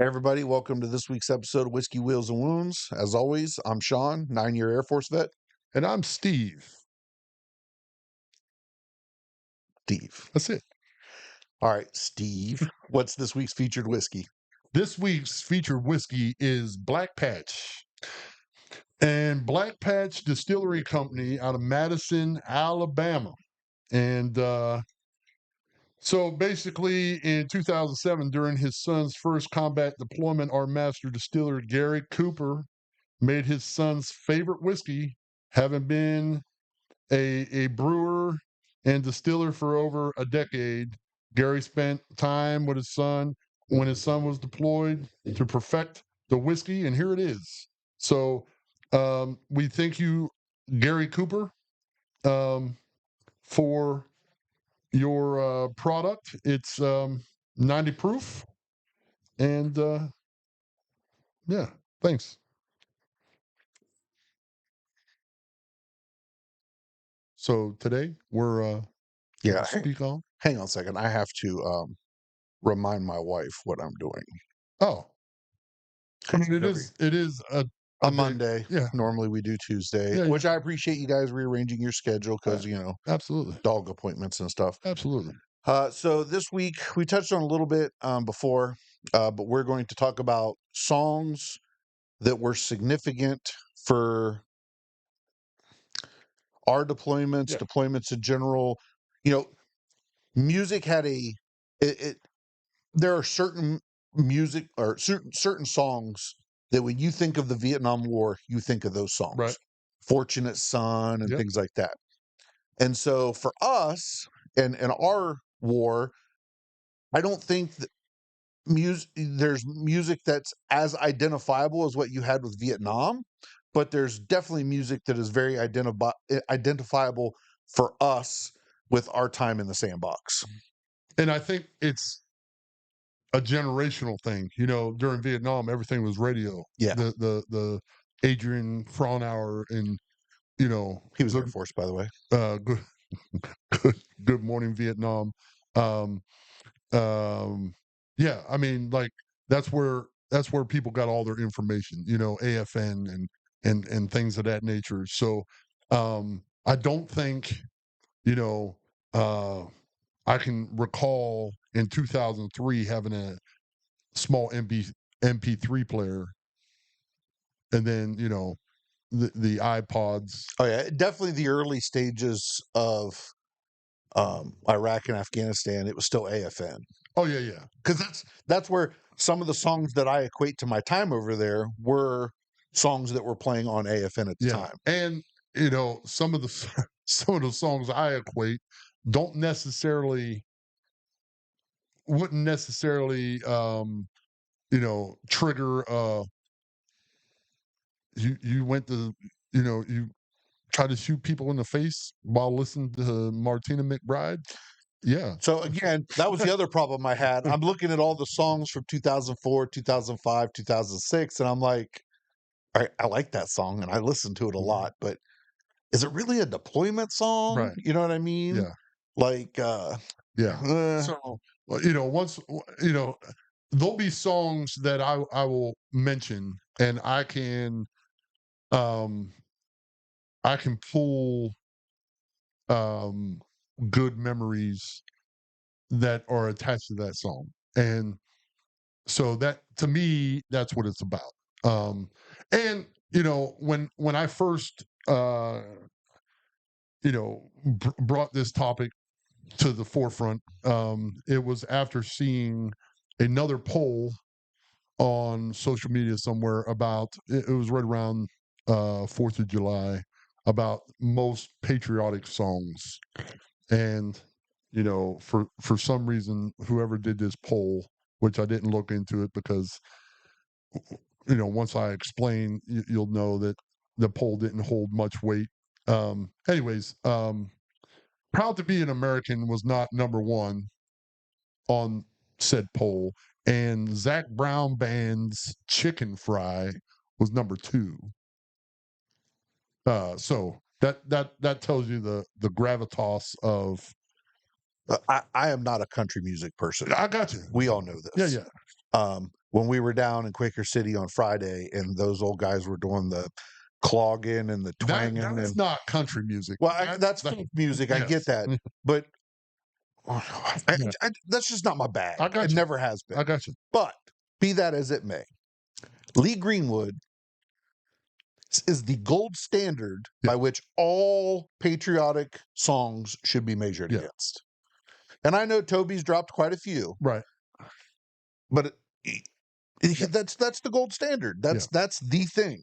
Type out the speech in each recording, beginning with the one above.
Hey everybody, welcome to this week's episode of Whiskey Wheels and Wounds. As always, I'm Shawn, 9-year Air Force vet. And I'm Steve. Steve. That's it. All right, Steve, what's this week's featured whiskey? This week's featured whiskey is Black Patch. And Black Patch Distillery Company out of Madison, Alabama. And so basically in 2007, during his son's first combat deployment, our master distiller, Gary Cooper, made his son's favorite whiskey, having been a brewer and distiller for over a decade. Gary spent time with his son when his son was deployed to perfect the whiskey, and here it is. So we thank you, Gary Cooper, for your product. It's 90 proof, and yeah, thanks. So today we're Yeah, speak on. hang on a second. I have to remind my wife what I'm doing. Oh, I mean, it Every- is a A day. Monday. Yeah, Normally we do Tuesday, Yeah, which I appreciate you guys rearranging your schedule because, absolutely, dog appointments and stuff. absolutely. So this week we touched on a little bit before, but we're going to talk about songs that were significant for our deployments, Yeah. deployments in general. You know, music had it. There are certain music or certain songs that when you think of the Vietnam War, you think of those songs, Right. "Fortunate Son" and Yep. things like that. And so for us and our war, I don't think that there's music that's as identifiable as what you had with Vietnam, but there's definitely music that is very identifiable for us with our time in the sandbox. And I think it's a generational thing. You know, during Vietnam, everything was radio. Yeah, The Adrian Fronauer and he was Air good Force, by the way. good good morning Vietnam. Um, yeah, I mean, like that's where people got all their information. AFN and things of that nature. So I don't think you know. I can recall in 2003 having a small MP3 player, and then the iPods. Oh yeah, definitely the early stages of Iraq and Afghanistan. It was still AFN Oh yeah. because that's where some of the songs that I equate to my time over there were songs that were playing on AFN at the Yeah, time. and some of the some of the songs I equate don't necessarily wouldn't necessarily trigger you went to you try to shoot people in the face while listening to Martina McBride. Yeah. So again, that was the other problem I had. I'm looking at all the songs from 2004, 2005, 2006, and I'm like, I like that song and I listen to it a lot, but is it really a deployment song? Right. You know what I mean? Yeah. Like, Yeah. uh, So, once there'll be songs that I will mention, and um I can pull um good memories that are attached to that song, and so that to me that's what it's about. And when I first brought this topic to the forefront, it was after seeing another poll on social media somewhere about it was right around 4th of July about most patriotic songs. And for some reason, whoever did this poll, which I didn't look into it because once I explain, you'll know that the poll didn't hold much weight. Anyways, Proud to Be an American was not number one on said poll, and Zach Brown Band's Chicken Fry was number two. So that tells you the gravitas of. I am not a country music person. I got you. We all know Yeah, this. yeah. when we were down in Quaker City on Friday, and those old guys were doing the clogging and the twanging, That's and not country music. that's folk music. I get Yes. that, but Yeah. that's just not my bag. I got It you. never has been. I got you. But be that as it may, Lee Greenwood is the gold standard Yeah. by which all patriotic songs should be measured Yeah. against. And I know Toby's dropped quite a few, Right. but Yeah. that's the gold standard. That's the thing.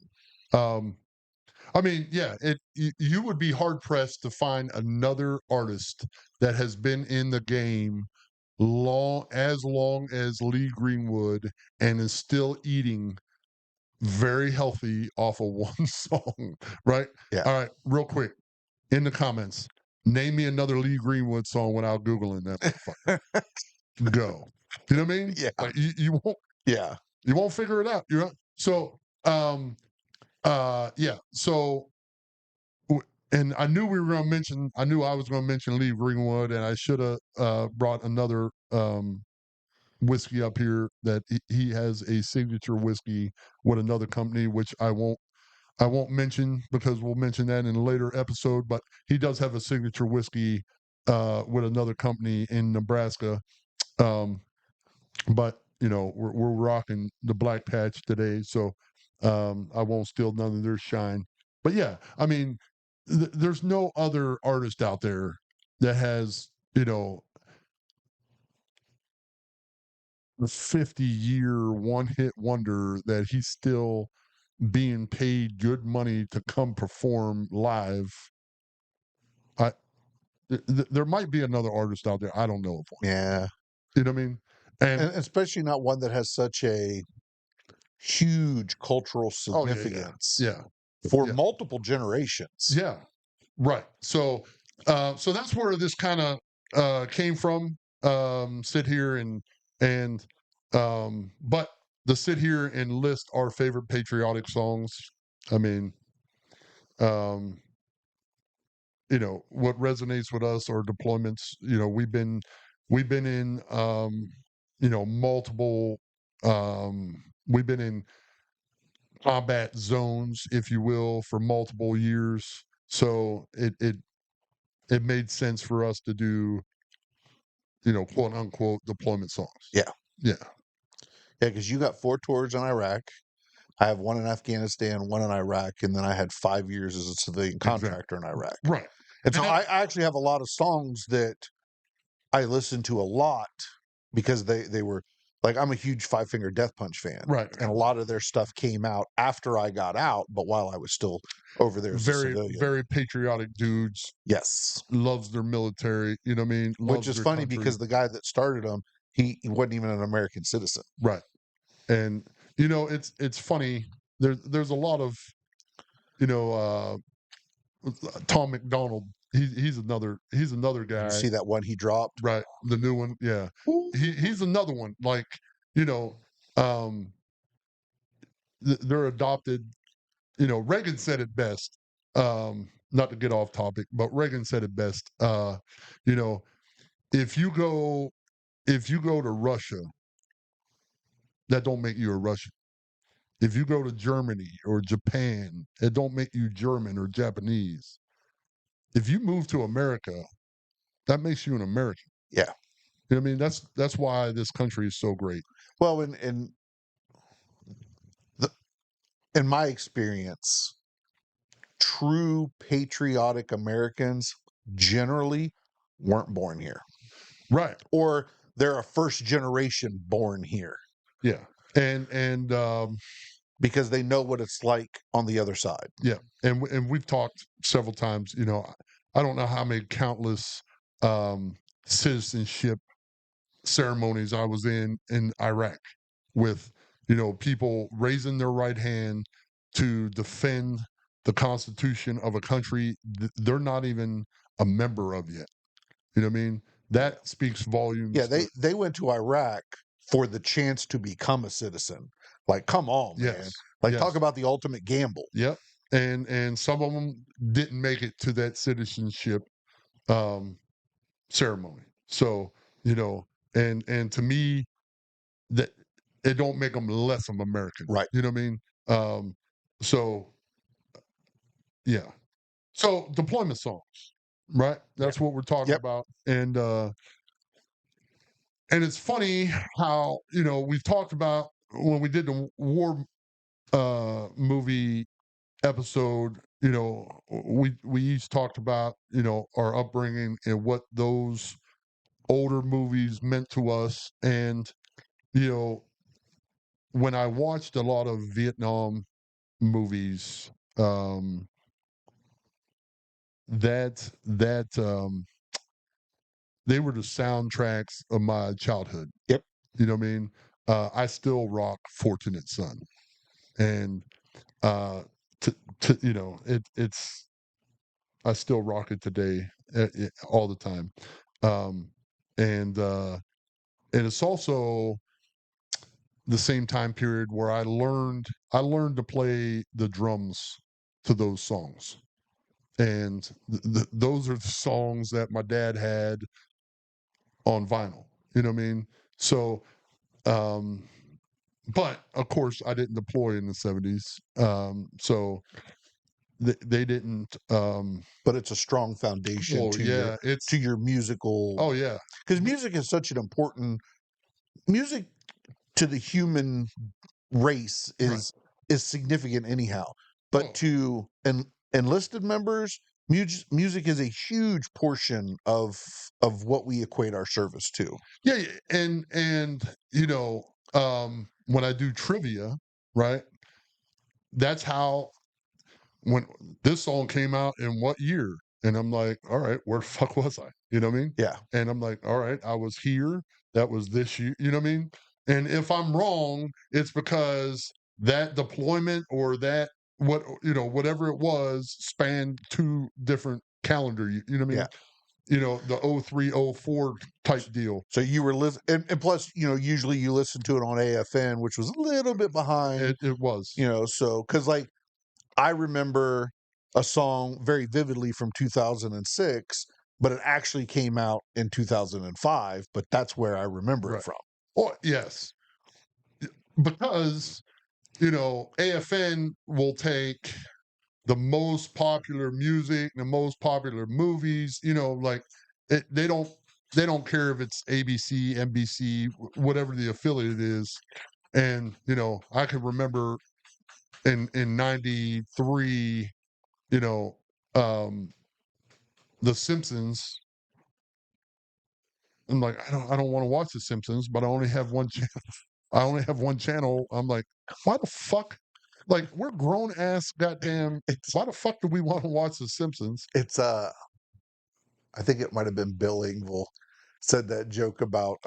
I mean, yeah, you would be hard pressed to find another artist that has been in the game long as Lee Greenwood and is still eating very healthy off of one song, right? Yeah. All right, real quick in the comments, name me another Lee Greenwood song without googling that motherfucker. Go. You know what I mean? Yeah. Like you won't. Yeah. You won't figure it out. You know. So yeah. So and I knew we were going to mention. I knew I was going to mention Lee Greenwood, and I should have brought another whiskey up here that he has a signature whiskey with another company, which I won't mention because we'll mention that in a later episode. But he does have a signature whiskey with another company in Nebraska. But you know we're rocking the Black Patch today, so I won't steal none of their shine. But yeah, I mean, there's no other artist out there that has a 50-year one hit wonder that he's still being paid good money to come perform live. I there might be another artist out there. I don't know of one. Yeah. You know what I mean? And And especially not one that has such a huge cultural oh significance yeah, for yeah, multiple generations. yeah. Right. So, so that's where this kind of came from. Sit here and but the sit here and list our favorite patriotic songs. I mean, um, what resonates with us are deployments. We've been in multiple. We've been in combat zones, if you will, for multiple years. So it made sense for us to do, quote unquote deployment songs. Yeah. Yeah. Yeah, because you got 4 tours in Iraq. I have 1 in Afghanistan, 1 in Iraq, and then I had 5 years as a civilian Exactly. contractor in Iraq. Right. And so And I actually have a lot of songs that I listen to a lot because they were like, I'm a huge Five Finger Death Punch fan, right. and a lot of their stuff came out after I got out, but while I was still over there as a Very, civilian. very patriotic dudes, Yes. loves their military, you know what I mean? Which Loves is their funny country. because the guy that started them, he wasn't even an American citizen. Right. And it's funny. There's a lot of, Tom McDonald. He's another Did you guy. see that one he dropped? Right. The new one. Yeah. Ooh. He's another one. Like, um they're adopted. Reagan said it best. Not to get off topic, but Reagan said it best. You know, if you go to Russia, that don't make you a Russian. If you go to Germany or Japan, it don't make you German or Japanese. If you move to America, that makes you an American. Yeah. You know what I mean? That's why this country is so great. Well, the, in my experience, true patriotic Americans generally weren't born here, Right. or they're a first generation born here Yeah. And because they know what it's like on the other side. yeah. And we've talked several times, I don't know how many countless citizenship ceremonies I was in Iraq with, people raising their right hand to defend the constitution of a country they're not even a member of yet. You know what I mean? That speaks volumes. Yeah, they went to Iraq for the chance to become a citizen. Like, come on, man. Yes. Like, Yes. talk about the ultimate gamble. Yep. And some of them didn't make it to that citizenship um ceremony. So, and to me, that it don't make them less of American. Right. You know what I mean? Um, so yeah. So deployment songs, right? Yeah. That's what we're talking Yep. about. And it's funny how, we've talked about when we did the war movie episode, we each talked about, our upbringing and what those older movies meant to us. And, you know, when I watched a lot of Vietnam movies, that they were the soundtracks of my childhood. Yep. You know what I mean? I still rock Fortunate Son. And uh it's I still rock it today, all the time. Um and and it's also the same time period where I learned to play the drums to those songs. And those are the songs that my dad had on vinyl. You know what I mean? So um but of course I didn't deploy in the 70s. So they didn't But it's a strong foundation oh yeah, to it's your musical, oh yeah. because music is such an important music to the human race Right. is significant anyhow. But Oh, to enlisted members, music is a huge portion of what we equate our service to. yeah, yeah, and when I do trivia, right? That's how when this song came out in what year? And I'm like, all right, where the fuck was I? You know what I mean? Yeah. And I'm like, all right, I was here. That was this year. You know what I mean? And if I'm wrong, it's because that deployment or that whatever it was spanned two different calendar. You know what I Yeah. mean? The 0304 type deal. So you were listening, and plus, usually you listen to it on AFN, which was a little bit behind, It was so because like I remember a song very vividly from 2006, but it actually came out in 2005, but that's where I remember it right. from. Oh yes, because AFN will take the most popular music, the most popular movies, like they don't care if it's ABC, NBC, whatever the affiliate is. And I can remember in '93, you know, um, The Simpsons. I'm like, I don't want to watch The Simpsons, but I only have one. I only have one channel. I'm like, why the fuck? Like, we're grown ass goddamn. It's Why the fuck do we want to watch The Simpsons? it's I think it might have been Bill Engvall said that joke about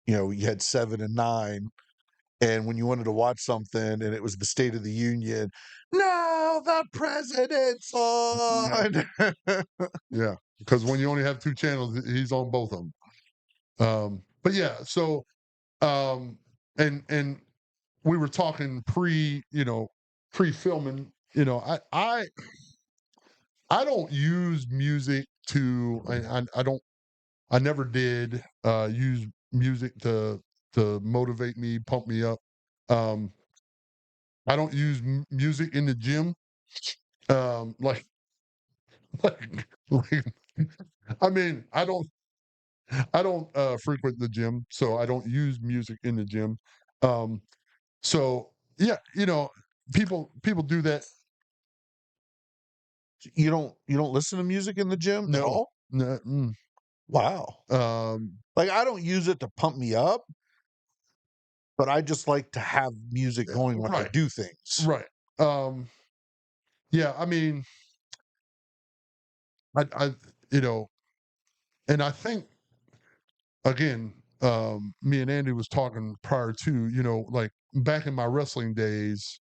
you had 7 and 9, and when you wanted to watch something and it was the State of the Union, no, the president's Yeah, on. yeah. Because when you only have two channels, he's on both of them. But yeah, so um, and we were talking pre-filming. I don't use music to. I don't. I never did use music to motivate me, pump me up. Um, I don't use music in the gym. Like, like, I mean, I don't frequent the gym, so I don't use music in the gym. Um, so yeah, people do that. You don't listen to music in the gym at No, all? no, Wow. um, Like, I don't use it to pump me up, but I just like to have music going when I right, do things. right. Um, yeah, I mean, I you know, and I think again, me and Andy was talking prior to, like back in my wrestling days,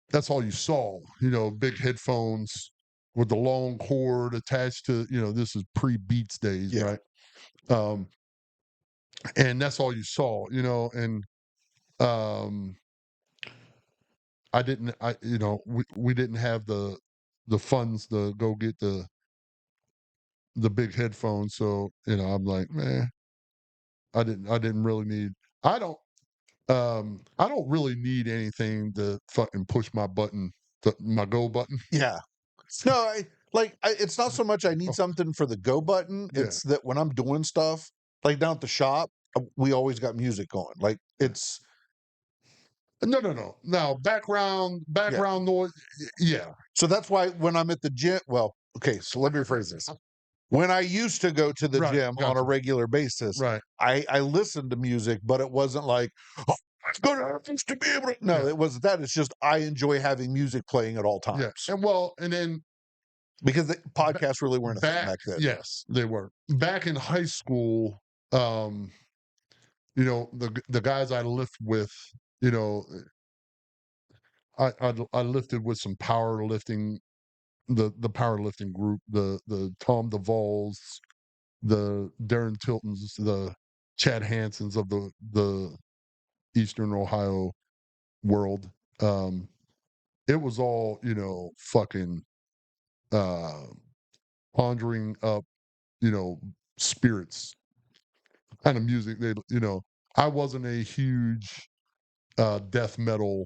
that's all you saw, big headphones with the long cord attached to, this is pre Beats days, Yeah. right? Um, and that's all you saw, and um, we didn't have the funds to go get the big headphones, so I'm like, man, I didn't really need. I don't really need anything to fucking push my button, my go button. Yeah. No, it's not so much I need Oh, something for the go button. yeah. It's that when I'm doing stuff like down at the shop, we always got music going. Like Yeah. it's No, no, no. Now yeah. background noise. Yeah. So that's why when I'm at the gym, well, okay, so let me rephrase this. When I used to go to the Right. gym on a Gotcha. regular basis, Right. I listened to music, but it wasn't like, oh, I'm gonna have this to be able to. No, Yeah. it wasn't that. It's just I enjoy having music playing at all Yeah. times And then because the ba- podcasts really weren't a thing back, back then. yes, they were. Back in high school, um, the guys I lift with, you know, I lifted with some powerlifting, the powerlifting group, the Tom DeValls, the Darren Tiltons, the Chad Hansons of the Eastern Ohio world. Um, it was all, fucking uh conjuring up, you know, spirits kind of music. I wasn't a huge death metal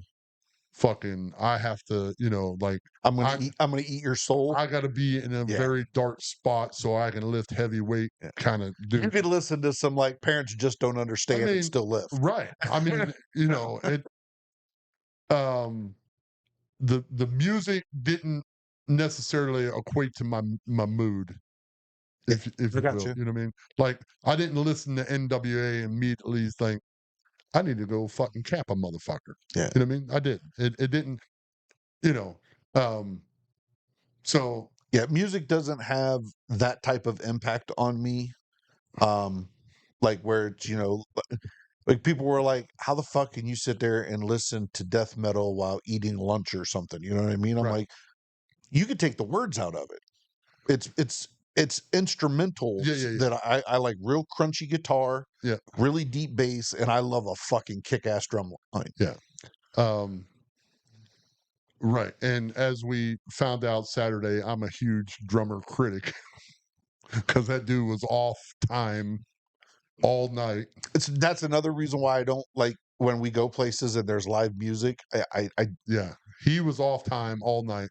fucking I have to, like I I'm gonna eat your soul. I gotta be in a Yeah. very dark spot so I can lift heavy weight Yeah. kind of You dude. could listen to some like parents just don't I understand and mean, still live. right. I mean, it um the music didn't necessarily equate to my mood, Yeah, if I you got will. you. You know what I mean? Like I didn't listen to NWA and immediately think I need to go fucking cap a motherfucker. Yeah. You know what I mean? I didn't. It didn't, you know. Um so Yeah. Music doesn't have that type of impact on me. Um, like where it's, like people were like, how the fuck can you sit there and listen to death metal while eating lunch or something? You know what I mean? I'm right. like, you could take the words out of it. It's Yeah, instrumentals yeah, yeah. that I like real crunchy guitar, Yeah. really deep bass, and I love a fucking kick ass drum line. Yeah. Um right. And as we found out Saturday, I'm a huge drummer critic because that dude was off time all night. That's another reason why I don't like when we go places and there's live music. Yeah. He was off time all night.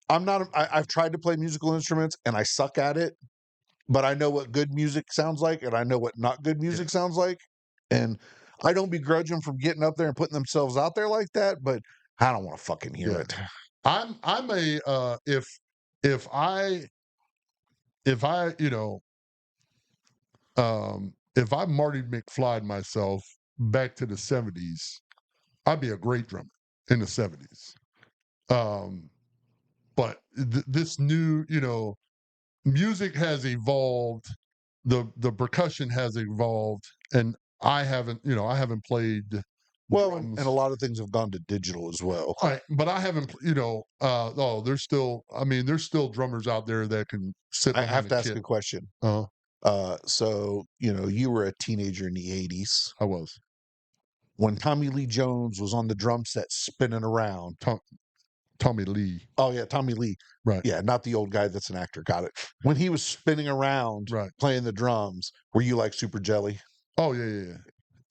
I'm not. I've tried to play musical instruments and I suck at it, but I know what good music sounds like, and I know what not good Yeah. music sounds like, and I don't begrudge them from getting up there and putting themselves out there like that. But I don't want to fucking hear Yeah. it. I'm a if I if I, if I Marty McFly'd myself back to the 70s, I'd be a great drummer in the 70s. Um, but this new, music has evolved, the percussion has evolved, and I haven't played Well, and a drums. lot of things have gone to digital as well. Right, but I haven't, there's still, I mean, there's still drummers out there that can sit I behind have a to ask kit. a question. Uh, So you were a teenager in the '80s I was when Tommy Lee Jones was on the drum set spinning around. Tom, Tommy Lee. Oh yeah, Tommy Lee. Right, Yeah, not the old guy that's an actor. Got it. When he was spinning around right. playing the drums, were you like super jelly? Oh yeah, yeah, yeah.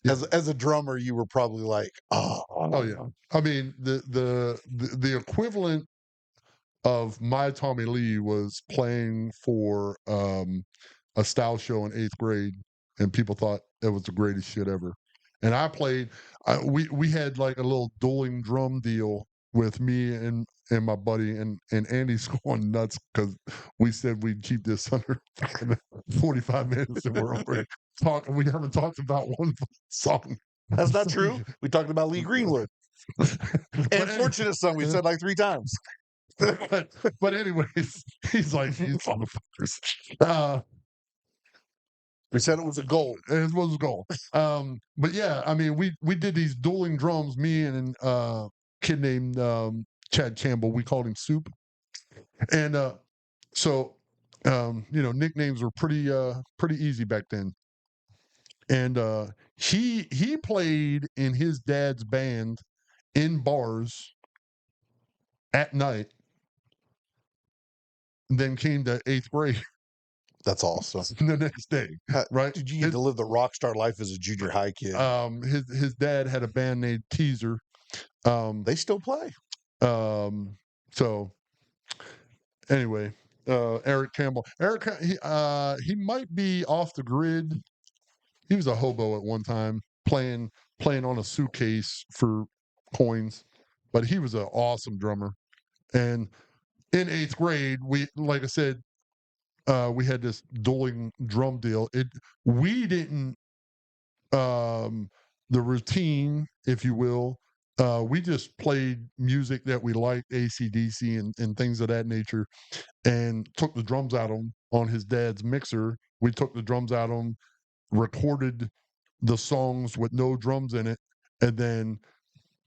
Yeah. As a drummer, you were probably like, Oh yeah. oh, I mean, the equivalent of my Tommy Lee was playing for a style show in 8th grade, and people thought it was the greatest shit ever. And I played. We had like a little dueling drum deal with me and my buddy, and Andy's going nuts because we said we'd keep this under 45 minutes, and we're already talking. We haven't talked about one song. that's not So true. We talked about Lee Greenwood but and anyway, Fortunate Son. We said like 3 times. but anyways, he's like these motherfuckers. Uh, We said it was a goal. it was a goal. But yeah, I mean, we did these dueling drums. Me and kid named Chad Campbell. We called him Soup, and so nicknames were pretty easy back then. And he played in his dad's band in bars at night. Then came to 8th grade That's awesome. the next day, right? Dude, you get to live the rock star life as a junior high kid. His dad had a band named Teaser. They still play. So anyway, Eric Campbell. He might be off the grid. He was a hobo at one time, playing on a suitcase for coins, but he was an awesome drummer. And in eighth grade, we, like I said, we had this dueling drum deal. We didn't, the routine, if you will. We just played music that we liked, AC/DC and things of that nature, and took the drums out on his dad's mixer. We took the drums out on, recorded the songs with no drums in it, and then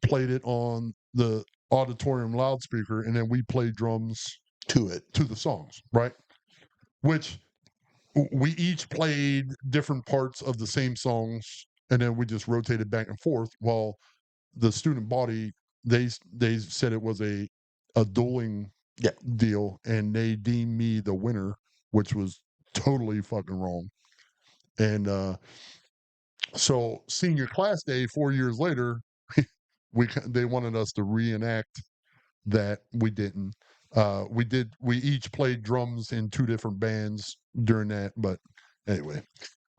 played it on the auditorium loudspeaker, and then we played drums To it. to the songs, right? Which we each played different parts of the same songs, and then we just rotated back and forth while the student body, they said it was a dueling Yeah. deal, and they deemed me the winner, which was totally fucking wrong. And so senior class day 4 years later, they wanted us to reenact that. We didn't. We each played drums in two different bands during that, but anyway.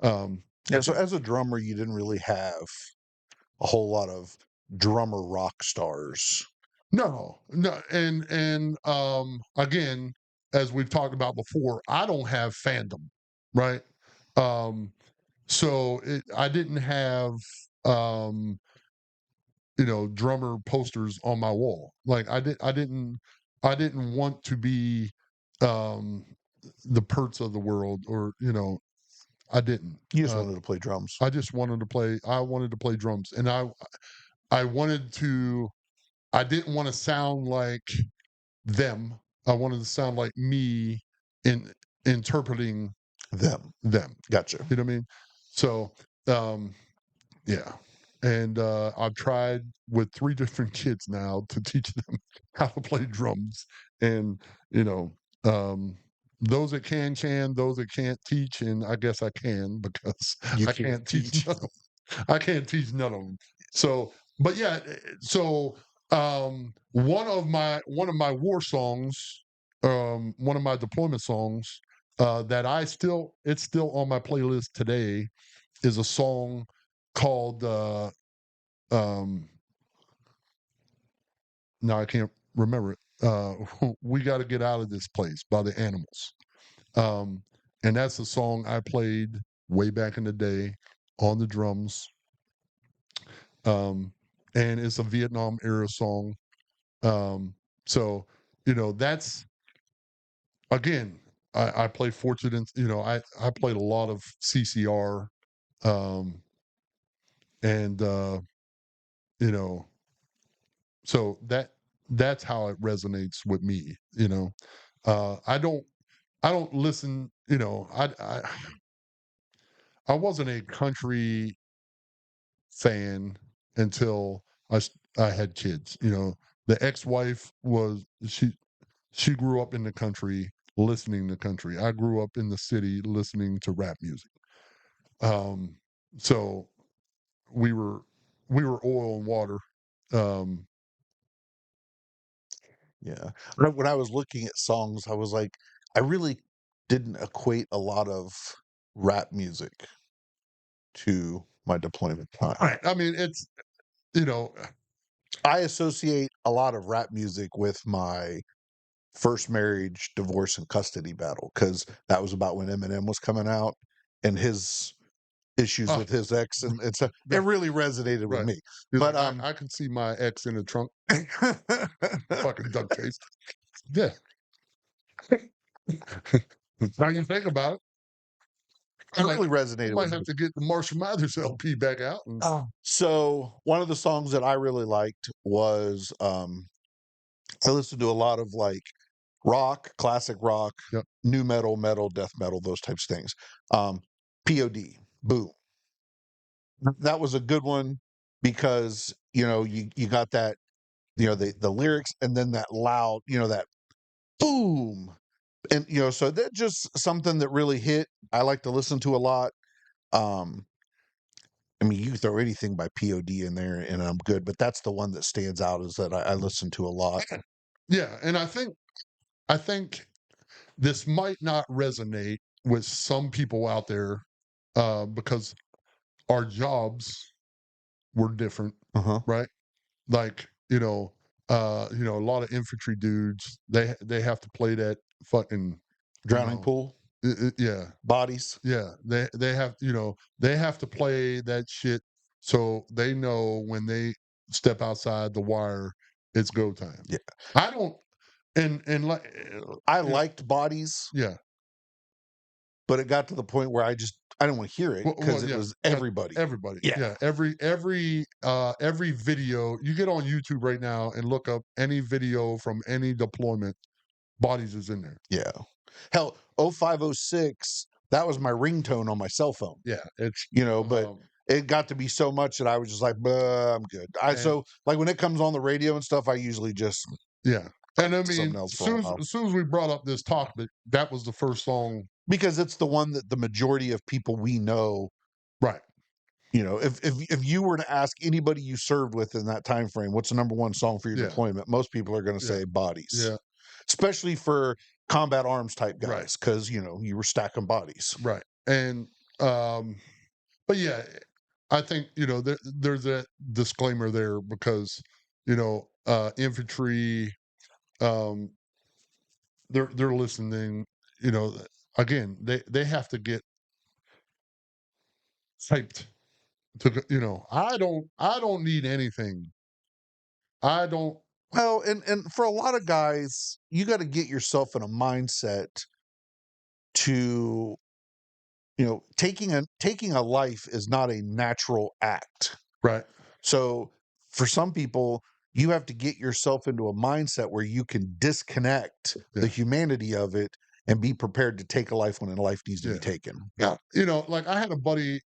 Yeah, so as a drummer, you didn't really have a whole lot of drummer rock stars. No, and again, as we've talked about before, I don't have fandom, right? So I didn't have um drummer posters on my wall. Like I didn't want to be um the Perts of the world, or I didn't. You just wanted to play drums. I just wanted to play. I wanted to play drums, and I wanted to. I didn't want to sound like them. I wanted to sound like me in interpreting Them. Gotcha. You know what I mean? So, yeah. And I've tried with 3 different kids now to teach them how to play drums. And, um, those that can, those that can't teach, and I guess I can, because You I can't can't teach teach. none of 'em. I can't teach none of them. So, but yeah, so one of my war songs, one of my deployment songs, that it's still on my playlist today, is a song called um now I can't remember it. We Got to Get Out of This Place by the Animals. And that's a song I played way back in the day on the drums. And it's a Vietnam era song. So, that's, again, I play Fortunate, I played a lot of CCR, um, and you know, so that's how it resonates with me. I don't listen. I wasn't a country fan until I had kids. The ex-wife was she grew up in the country, listening to country. I grew up in the city listening to rap music. Um, so we were oil and water. Um, Yeah. When I was looking at songs, I was like, I really didn't equate a lot of rap music to my deployment time. right. I mean, it's you know, I associate a lot of rap music with my first marriage, divorce, and custody battle, because that was about when Eminem was coming out and his issues uh, with his ex, and so it right, really resonated with right. me. You're But like, I can see my ex in the trunk, fucking duct tape. Yeah. Now you think about it, it really I resonated might with have me. to get the Marshall Mathers LP back out. So one of the songs that I really liked was I listened to a lot of like rock, classic rock, Yep. new metal, metal, death metal, those types of things. POD, boom. That was a good one because you got that, the lyrics, and then that loud, that boom. And so that just something that really hit. I like to listen to a lot. Um, I mean, you can throw anything by POD in there, and I'm good. But that's the one that stands out is that I listen to a lot. Yeah, and I think this might not resonate with some people out there because our jobs were different, Uh huh. right? Like, a lot of infantry dudes, they have to play that fucking, you Drowning know, pool yeah, bodies. yeah. They have to play that shit so they know when they step outside the wire, it's go time. Yeah, I don't and like I liked bodies, yeah. but it got to the point where I don't want to hear it because Well, it yeah, was got everybody. everybody. Yeah, Yeah, every video you get on YouTube right now and look up any video from any deployment, bodies is in there. yeah. Hell, 0506, that was my ringtone on my cell phone. Yeah, it's But it got to be so much that I was just like, "Bah, I'm good." and So like when it comes on the radio and stuff, I usually just yeah, put and I something mean, else for a while as soon as we brought up this topic, that was the first song, because it's the one that the majority of people we know. right? If you were to ask anybody you served with in that time frame, what's the number one song for your Yeah, deployment? Most people are going to yeah, say bodies, yeah, especially for combat arms type right, guys, because you were stacking bodies. right, and but yeah, I think there's a disclaimer there because infantry, um, they're listening. You know, again, they have to get hyped I don't need anything. I don't. Well, and for a lot of guys, you got to get yourself in a mindset to taking a life is not a natural act. Right. So for some people, you have to get yourself into a mindset where you can disconnect the Yeah. humanity of it and be prepared to take a life when a life needs to be Yeah. taken. Yeah. Like I had a buddy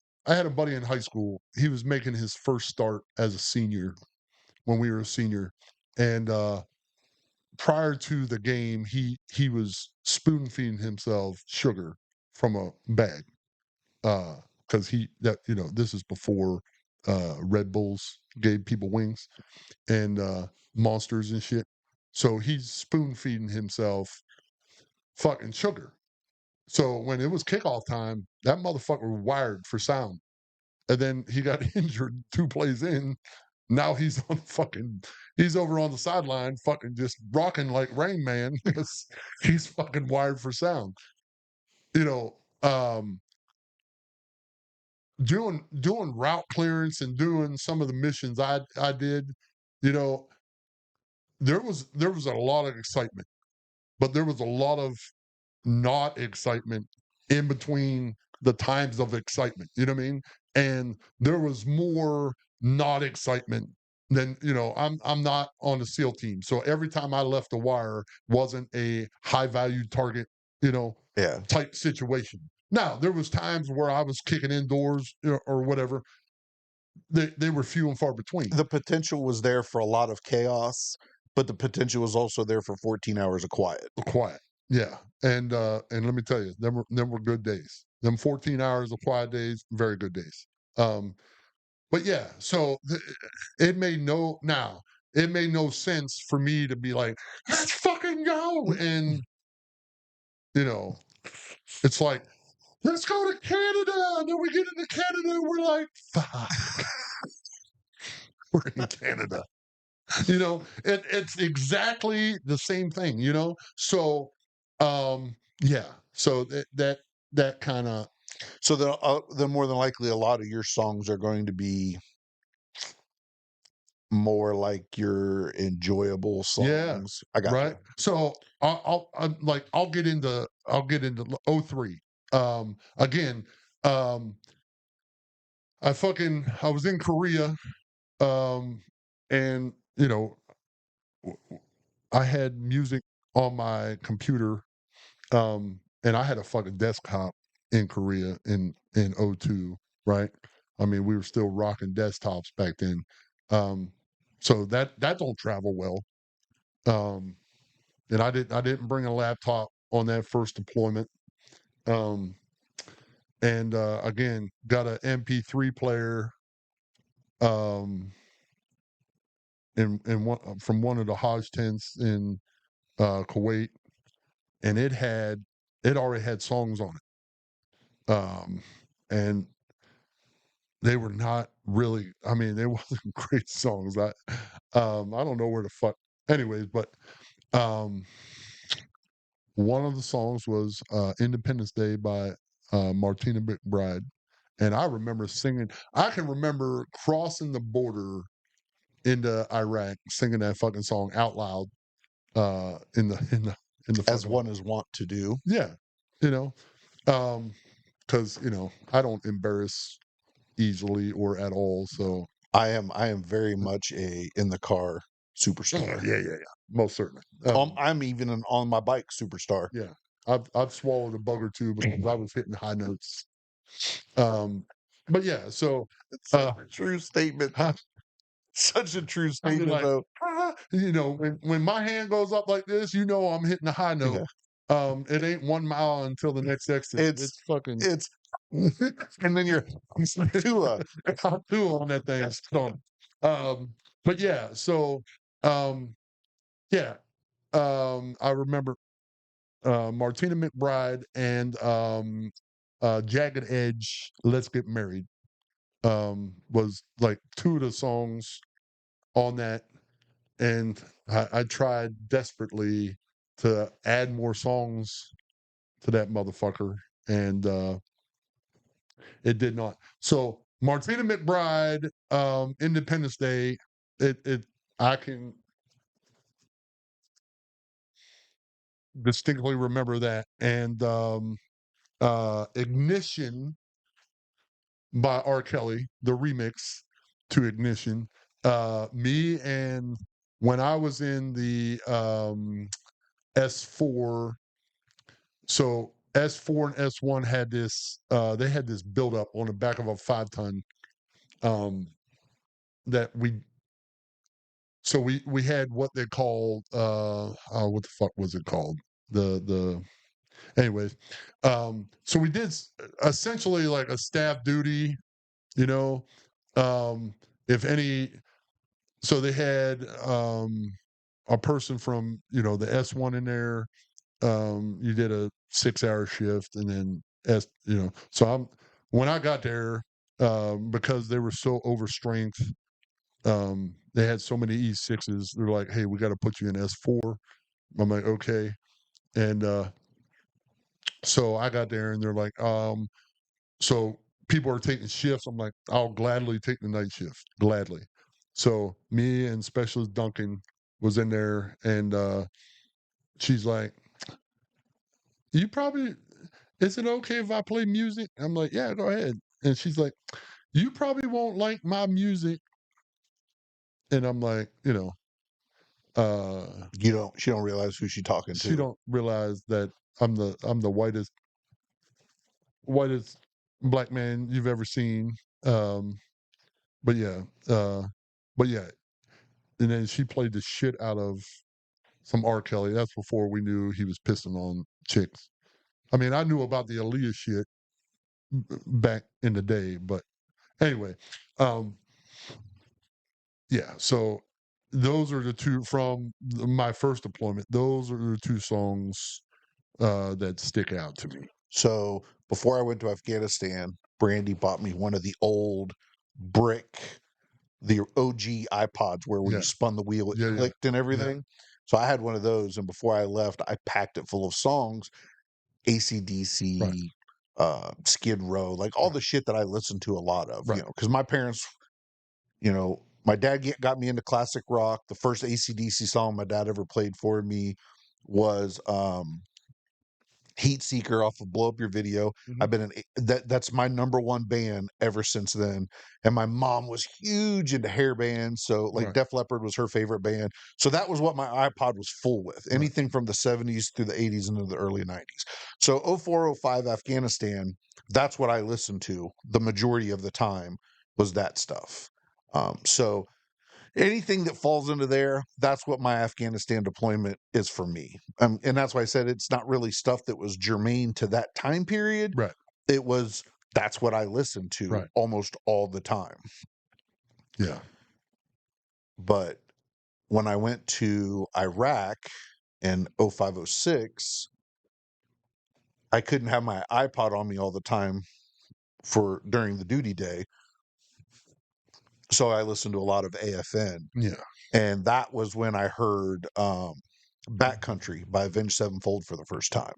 in high school. He was making his first start as a senior when we were a senior. And prior to the game, he was spoon feeding himself sugar from a bag. Because this is before Red Bulls gave people wings and monsters and shit. So he's spoon feeding himself fucking sugar. So when it was kickoff time, that motherfucker was wired for sound. And then he got injured 2 plays in. Now he's over on the sideline, fucking just rocking like Rain Man because he's fucking wired for sound. You know, doing route clearance and doing some of the missions I did, you know, there was a lot of excitement, but there was a lot of not excitement in between the times of excitement. You know what I mean? And there was more not excitement than I'm not on the SEAL team, so every time I left the wire wasn't a high value target, you know, Yeah. type situation. Now there was times where I was kicking indoors or whatever. They were few and far between. The potential was there for a lot of chaos, but the potential was also there for 14 hours of quiet. Quiet. Yeah. And let me tell you, them were good days. Them 14 hours of quiet days, very good days. Um, but yeah, so it made no now it made no sense for me to be like, let's fucking go. And you know, it's like, let's go to Canada. And then we get into Canada and we're like, fuck, we're in Canada. It's exactly the same thing, so yeah, so that kind of So then more than likely a lot of your songs are going to be more like your enjoyable yeah, songs. I got you. right. So I'll get into '03 again. I was in Korea, um and I had music on my computer. And I had a fucking desktop in Korea in '02, right? I mean, we were still rocking desktops back then. Um, so that don't travel well. Um, and I didn't bring a laptop on that first deployment. Um, and again, got an MP3 player in one from one of the Hajj tents in Kuwait, and it already had songs on it. And they were not really. I mean, they wasn't great songs. I don't know where the fuck. Anyways, but um, one of the songs was "Independence Day" by Martina McBride, and I remember singing. I can remember crossing the border into Iraq, singing that fucking song out loud in the as fucking one is wont to do. yeah, you know, because I don't embarrass easily or at all. So I am very much a in the car superstar. yeah, most certainly. I'm even an on my bike superstar. Yeah, I've swallowed a bug or two because I was hitting high notes. But yeah, so It's a true statement. huh, Such a true I mean, statement, like, though. when my hand goes up like this, I'm hitting a high note. Yeah, It ain't 1 mile until the next exit. it's It's fucking it's, and then you're Tua. I'm through on that thing. So, but yeah, so um, yeah, I remember Martina McBride and Jagged Edge. Let's Get Married was like two of the songs on that, and I tried desperately to add more songs to that motherfucker, and it did not. So Martina McBride, Independence Day, it I can distinctly remember that, and Ignition by R. Kelly, the remix to Ignition. Me and when I was in the S4, so S4 and S1 had this, they had this buildup on the back of a 5 ton um, that we had what they called, what the fuck was it called? The anyways, so we did essentially like a staff duty, you know, um, if any, so they had a person from the S1 in there. You did a 6 hour shift, and then so when I got there, because they were so overstrength, they had so many E6s. They're like, "Hey, we got to put you in S4." I'm like, "Okay," and so I got there, and they're like, so people are taking shifts. I'm like, I'll gladly take the night shift, gladly. So me and Specialist Duncan was in there, and she's like, "You probably is it okay if I play music?" I'm like, "Yeah, go ahead." And she's like, "You probably won't like my music," and I'm like, She don't realize who she talking she to. don't realize that I'm the whitest black man you've ever seen. Um, but yeah, uh, but yeah, and then she played the shit out of some R. Kelly. That's before we knew he was pissing on chicks. I mean, I knew about the Aaliyah shit back in the day, but anyway, um, yeah. So those are the two from my first deployment. Those are the two songs that stick out to me. So before I went to Afghanistan, Brandy bought me one of the old brick, the OG iPods where when you Yeah, spun the wheel, it yeah, yeah, clicked and yeah. everything. So I had one of those, and before I left, I packed it full of songs, Right, AC/DC, Skid Row, like all right, the shit that I listened to a lot of, right. because my parents, my dad got me into classic rock. The first AC/DC song my dad ever played for me was Heat Seeker off of Blow Up Your Video. Hmm. I've been that's my number one band ever since then. And my mom was huge into hair bands, so like Right, Def Leppard was her favorite band. So that was what my iPod was full with. right. Anything from the 70s through the 80s into the early 90s. So 0405 Afghanistan, that's what I listened to the majority of the time was that stuff. So anything that falls into there, that's what my Afghanistan deployment is for me. And that's why I said it's not really stuff that was germane to that time period. Right. It was that's what I listened to Right. almost all the time. Yeah. But when I went to Iraq in 0506, I couldn't have my iPod on me all the time for during the duty day. So I listened to a lot of AFN. Yeah. And that was when I heard Backcountry by Avenged Sevenfold for the first time.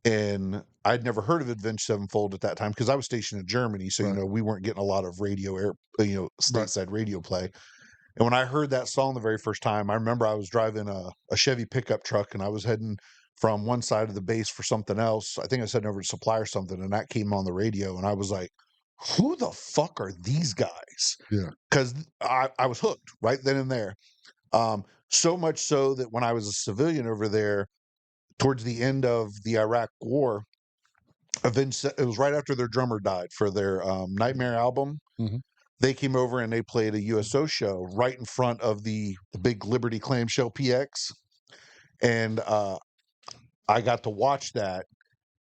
And I'd never heard of Avenged Sevenfold at that time because I was stationed in Germany. So, Right. we weren't getting a lot of Right. stateside radio play. And when I heard that song the very first time, I remember I was driving a Chevy pickup truck and I was heading from one side of the base for something else. I think I was heading over to supply or something, and that came on the radio. And I was like, who the fuck are these guys? Yeah. Because I was hooked right then and there. So much so that when I was a civilian over there, towards the end of the Iraq War, it was right after their drummer died for their Nightmare album. Hmm. They came over and they played a USO show right in front of the big Liberty clamshell PX, and I got to watch that,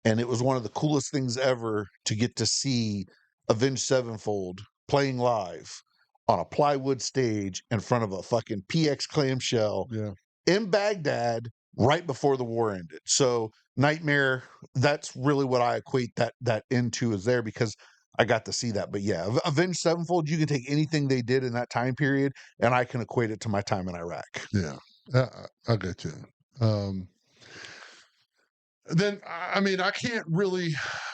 and it was one of the coolest things ever to get to see Avenged Sevenfold playing live on a plywood stage in front of a fucking PX clamshell Yeah. in Baghdad right before the war ended. So Nightmare, that's really what I equate that into is there because I got to see that. But yeah, Avenged Sevenfold, you can take anything they did in that time period and I can equate it to my time in Iraq. Yeah. I get you. Um, then I mean, I can't really.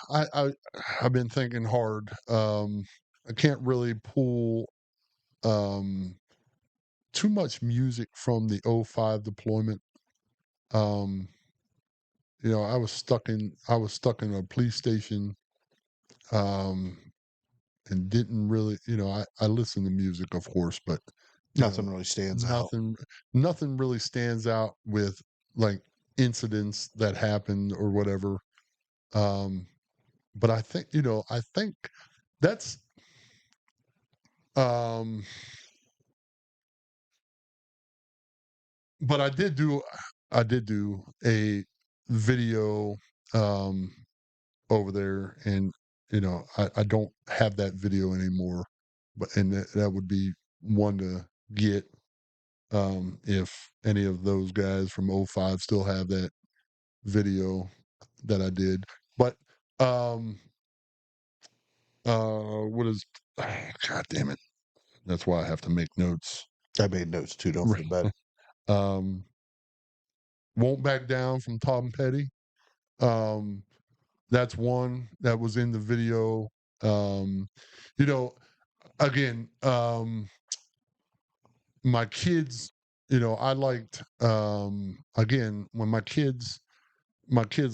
I've been thinking hard. I can't really pull um too much music from the '05 deployment. Um, I was stuck in a police station, um, and didn't really, I listen to music, of course, but you know, Nothing really stands out. nothing nothing really stands out with like incidents that happened or whatever. Um, but I think that's um but I did do a video um over there, and I don't have that video anymore, but and that would be one to get, if any of those guys from '05 still have that video that I did. But um what is God damn it. That's why I have to make notes. I made notes too, don't feel bad. um Won't Back Down from Tom Petty. Um that's one that was in the video. Um you know Again, my kids, I liked, again, when my kids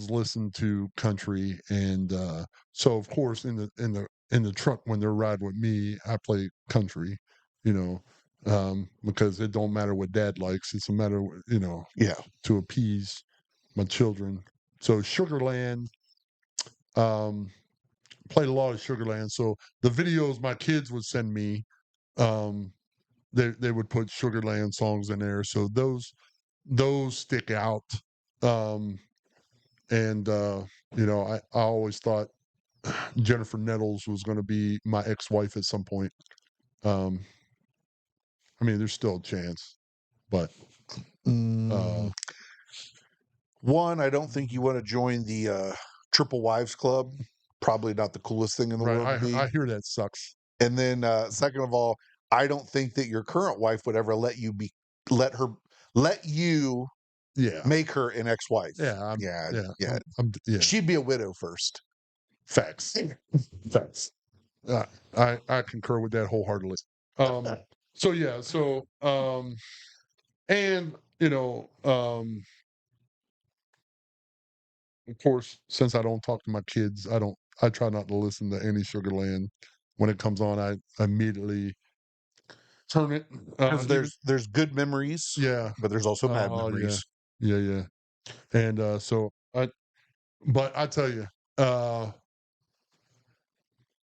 listen to country, and so of course in the truck when they're riding with me, I play country, you know, because it don't matter what dad likes. It's a matter, Yeah. to appease my children. So Sugarland, um, played a lot of Sugarland. So the videos my kids would send me, um, they would put Sugarland songs in there. So those stick out. Um, and I always thought Jennifer Nettles was going to be my ex-wife at some point. Um, I mean, there's still a chance, but uh, Mm, one, I don't think you want to join the Triple Wives Club. Probably not the coolest thing in the right, world to be. I hear that sucks. And then second of all, I don't think that your current wife would ever let her let you Yeah, make her an ex-wife. yeah, Yeah, yeah, yeah. yeah. She'd be a widow first. Facts, facts. I concur with that wholeheartedly. Um, so yeah, and of course, since I don't talk to my kids, I try not to listen to any Sugarland. When it comes on, I immediately turn it. Because Even there's good memories, Yeah. but there's also bad Oh, yeah. memories. Yeah, yeah. And but I tell you, uh,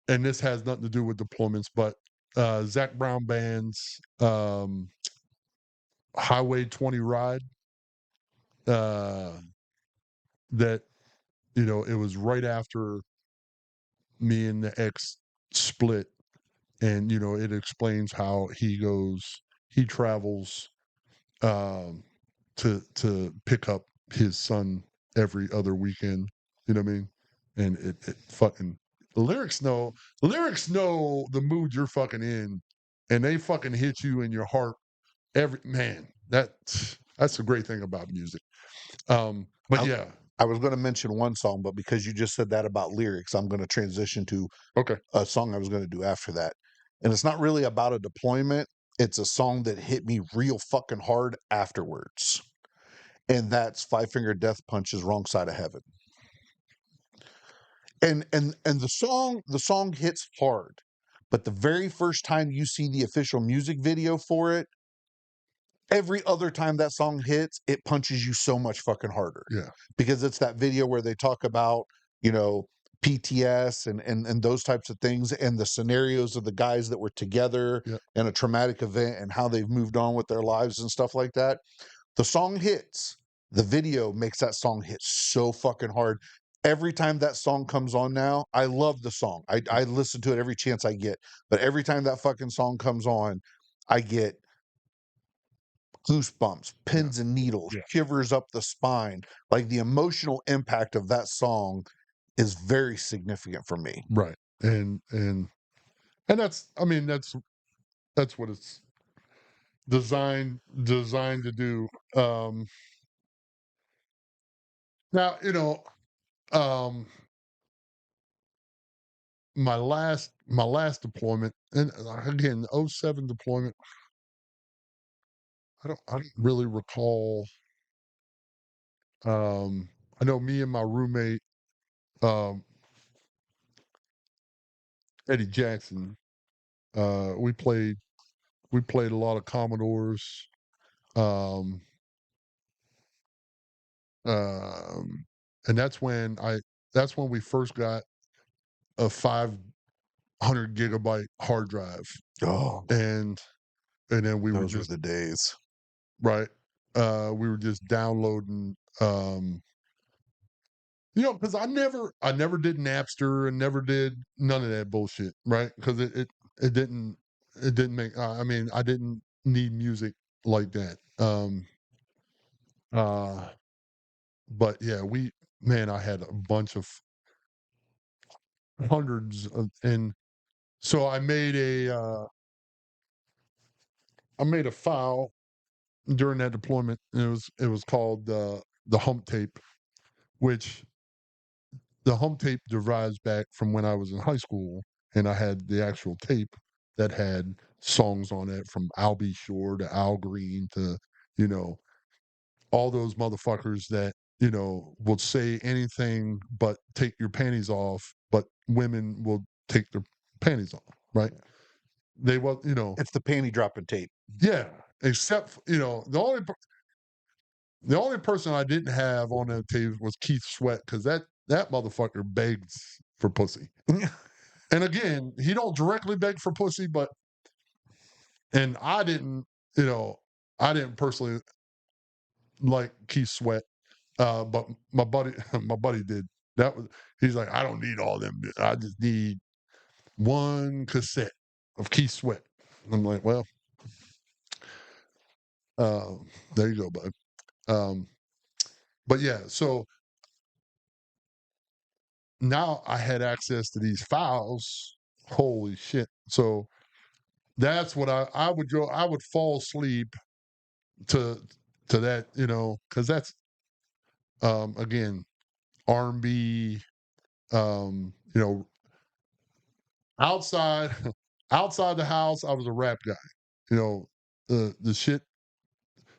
and this has nothing to do with deployments, but Zach Brown Band's Highway 20 Ride. That it was right after me and the ex split, and it explains how he travels um to pick up his son every other weekend. You know what I mean? And it fucking the lyrics know the mood you're fucking in, and they fucking hit you in your heart every man. That's the great thing about music. But I, yeah, I was going to mention one song, but because you just said that about lyrics, I'm going to transition to okay, a song I was going to do after that. And it's not really about a deployment. It's a song that hit me real fucking hard afterwards. And that's Five Finger Death Punch's Wrong Side of Heaven. And the song hits hard. But the very first time you see the official music video for it, every other time that song hits, it punches you so much fucking harder yeah, because it's that video where they talk about, you know, PTS and those types of things and the scenarios of the guys that were together yeah, in a traumatic event and how they've moved on with their lives and stuff like that. The song hits. The video makes that song hit so fucking hard. Every time that song comes on now, I love the song. I listen to it every chance I get. But every time that fucking song comes on, I get goosebumps, yeah, pins and needles, yeah, shivers up the spine. Like the emotional impact of that song is very significant for me. right. And that's, I mean, that's what it's designed to do. Now, um, my last deployment, and again, the '07 deployment, I don't really recall. I know me and my roommate, um, Eddie Jackson, uh, we played we played a lot of Commodores. Um, um, and that's when we first got a 500 gigabyte hard drive, Oh, and then we were those were just the days. right. We were just downloading. Because I never did Napster and never did none of that bullshit, right? Because it didn't make. I mean, I didn't need music like that. Uh, but yeah, man, I had a bunch of hundreds of, and so I made a file during that deployment, and it was called the hump tape, which the hump tape derives back from when I was in high school, and I had the actual tape that had songs on it from Al B. Shore to Al Green to, you know, all those motherfuckers that, will say anything but take your panties off, but women will take their panties off, right? They was, It's the panty dropping tape. yeah, except, the only person I didn't have on that tape was Keith Sweat because that motherfucker begs for pussy. And again, he don't directly beg for pussy, but and you know, I didn't personally like Keith Sweat, but my buddy, my buddy did. He's like, I don't need all them. I just need one cassette of Keith Sweat. I'm like, well, uh, there you go, bud. Um, but yeah, so now I had access to these files. Holy shit! So that's what I would go. I would fall asleep to that, because that's again R&B. You know, outside outside the house, I was a rap guy. You know, the shit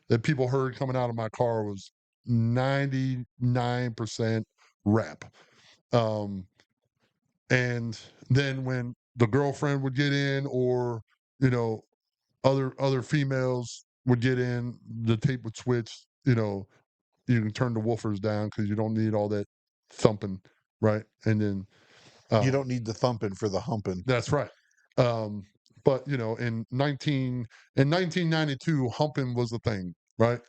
that people heard coming out of my car was 99% rap. Um, and then when the girlfriend would get in, or you know, other females would get in, the tape would switch. You can turn the woofers down because you don't need all that thumping, right? And then You uh, don't need the thumping for the humping. that's right. Um, But in 1992, humping was the thing, right?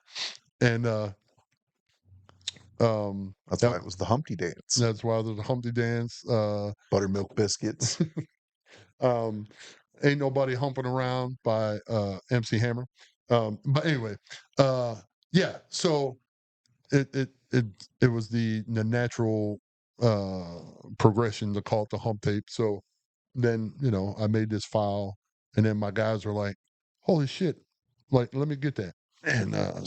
And That's why that it was the Humpty Dance. that's why there's a Humpty Dance. Buttermilk biscuits. um, Ain't Nobody Humping Around by MC Hammer. But anyway, uh, yeah. So it it it it was the natural uh progression to call it the hump tape. So then I made this file, and then my guys were like, "Holy shit! Like, let me get that." And um,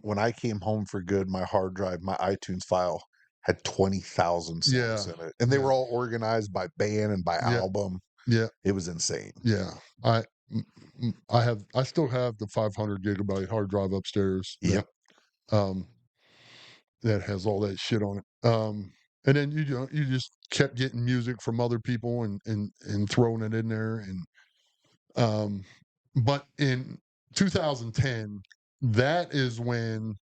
When I came home for good, my hard drive, my iTunes file had 20,000 songs yeah, in it, and they yeah, were all organized by band and by yeah, album. yeah, It was insane. yeah. I still have the 500 gigabyte hard drive upstairs Yep. um that has all that shit on it. And then you just kept getting music from other people and throwing it in there. And but in 2010, that is when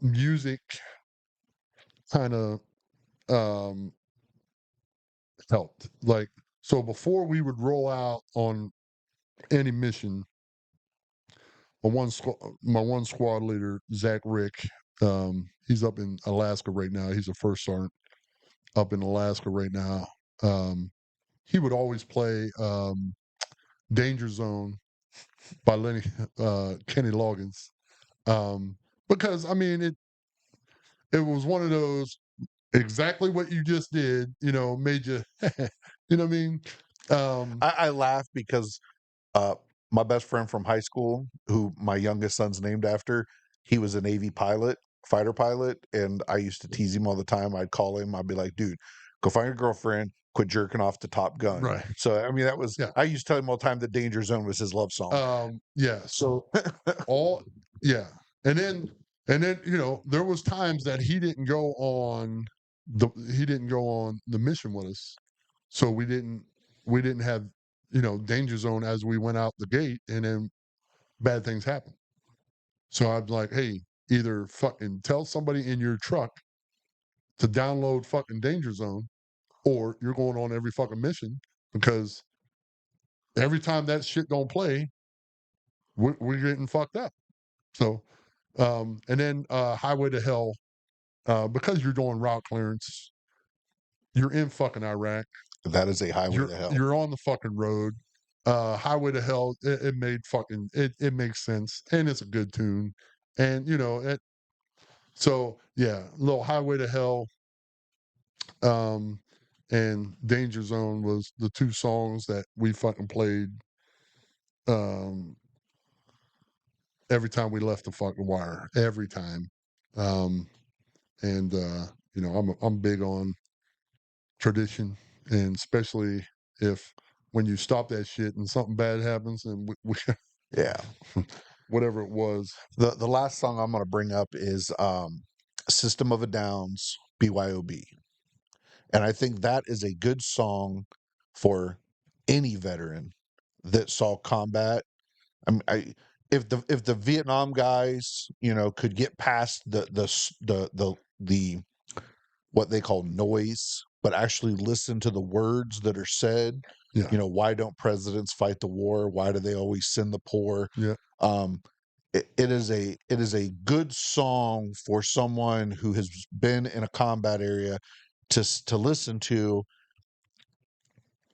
music kind of um helped. Like, so before we would roll out on any mission, my one squad leader, Zach Rick, he's up in Alaska right now. He's a first sergeant up in Alaska right now. Um, he would always play Danger Zone by Kenny Loggins. Because I mean it was one of those, exactly what you just did, made you you know what I mean? Um, I laugh because uh, my best friend from high school, who my youngest son's named after, he was a Navy pilot, fighter pilot, and I used to tease him all the time. I'd call him, I'd be like, dude, go find your girlfriend, quit jerking off to Top Gun. right. So, I mean, that was, Yeah. I used to tell him all the time that Danger Zone was his love song. Yeah. So all yeah. And then there was times that he didn't go on the mission with us. So we didn't have danger zone as we went out the gate, and then bad things happen. So I'm like, hey, either fucking tell somebody in your truck to download fucking danger zone, or you're going on every fucking mission, because every time that shit don't play, we're getting fucked up. So and then Highway to Hell, because you're doing route clearance, you're in fucking Iraq. That is a highway You're to hell. you're on the fucking road. Highway to Hell, it made fucking it makes sense, and it's a good tune. And so yeah, little Highway to Hell, um, and Danger Zone was the two songs that we fucking played um every time we left the fucking wire. Every time. Um and I'm big on tradition, and especially if when you stop that shit and something bad happens, and Yeah. whatever it was. The last song I'm going to bring up is System of a Down's BYOB. And I think that is a good song for any veteran that saw combat. I mean, if the Vietnam guys, could get past the what they call noise, but actually listen to the words that are said. Yeah, Why don't presidents fight the war? Why do they always send the poor? yeah, Um, it is a good song for someone who has been in a combat area to listen to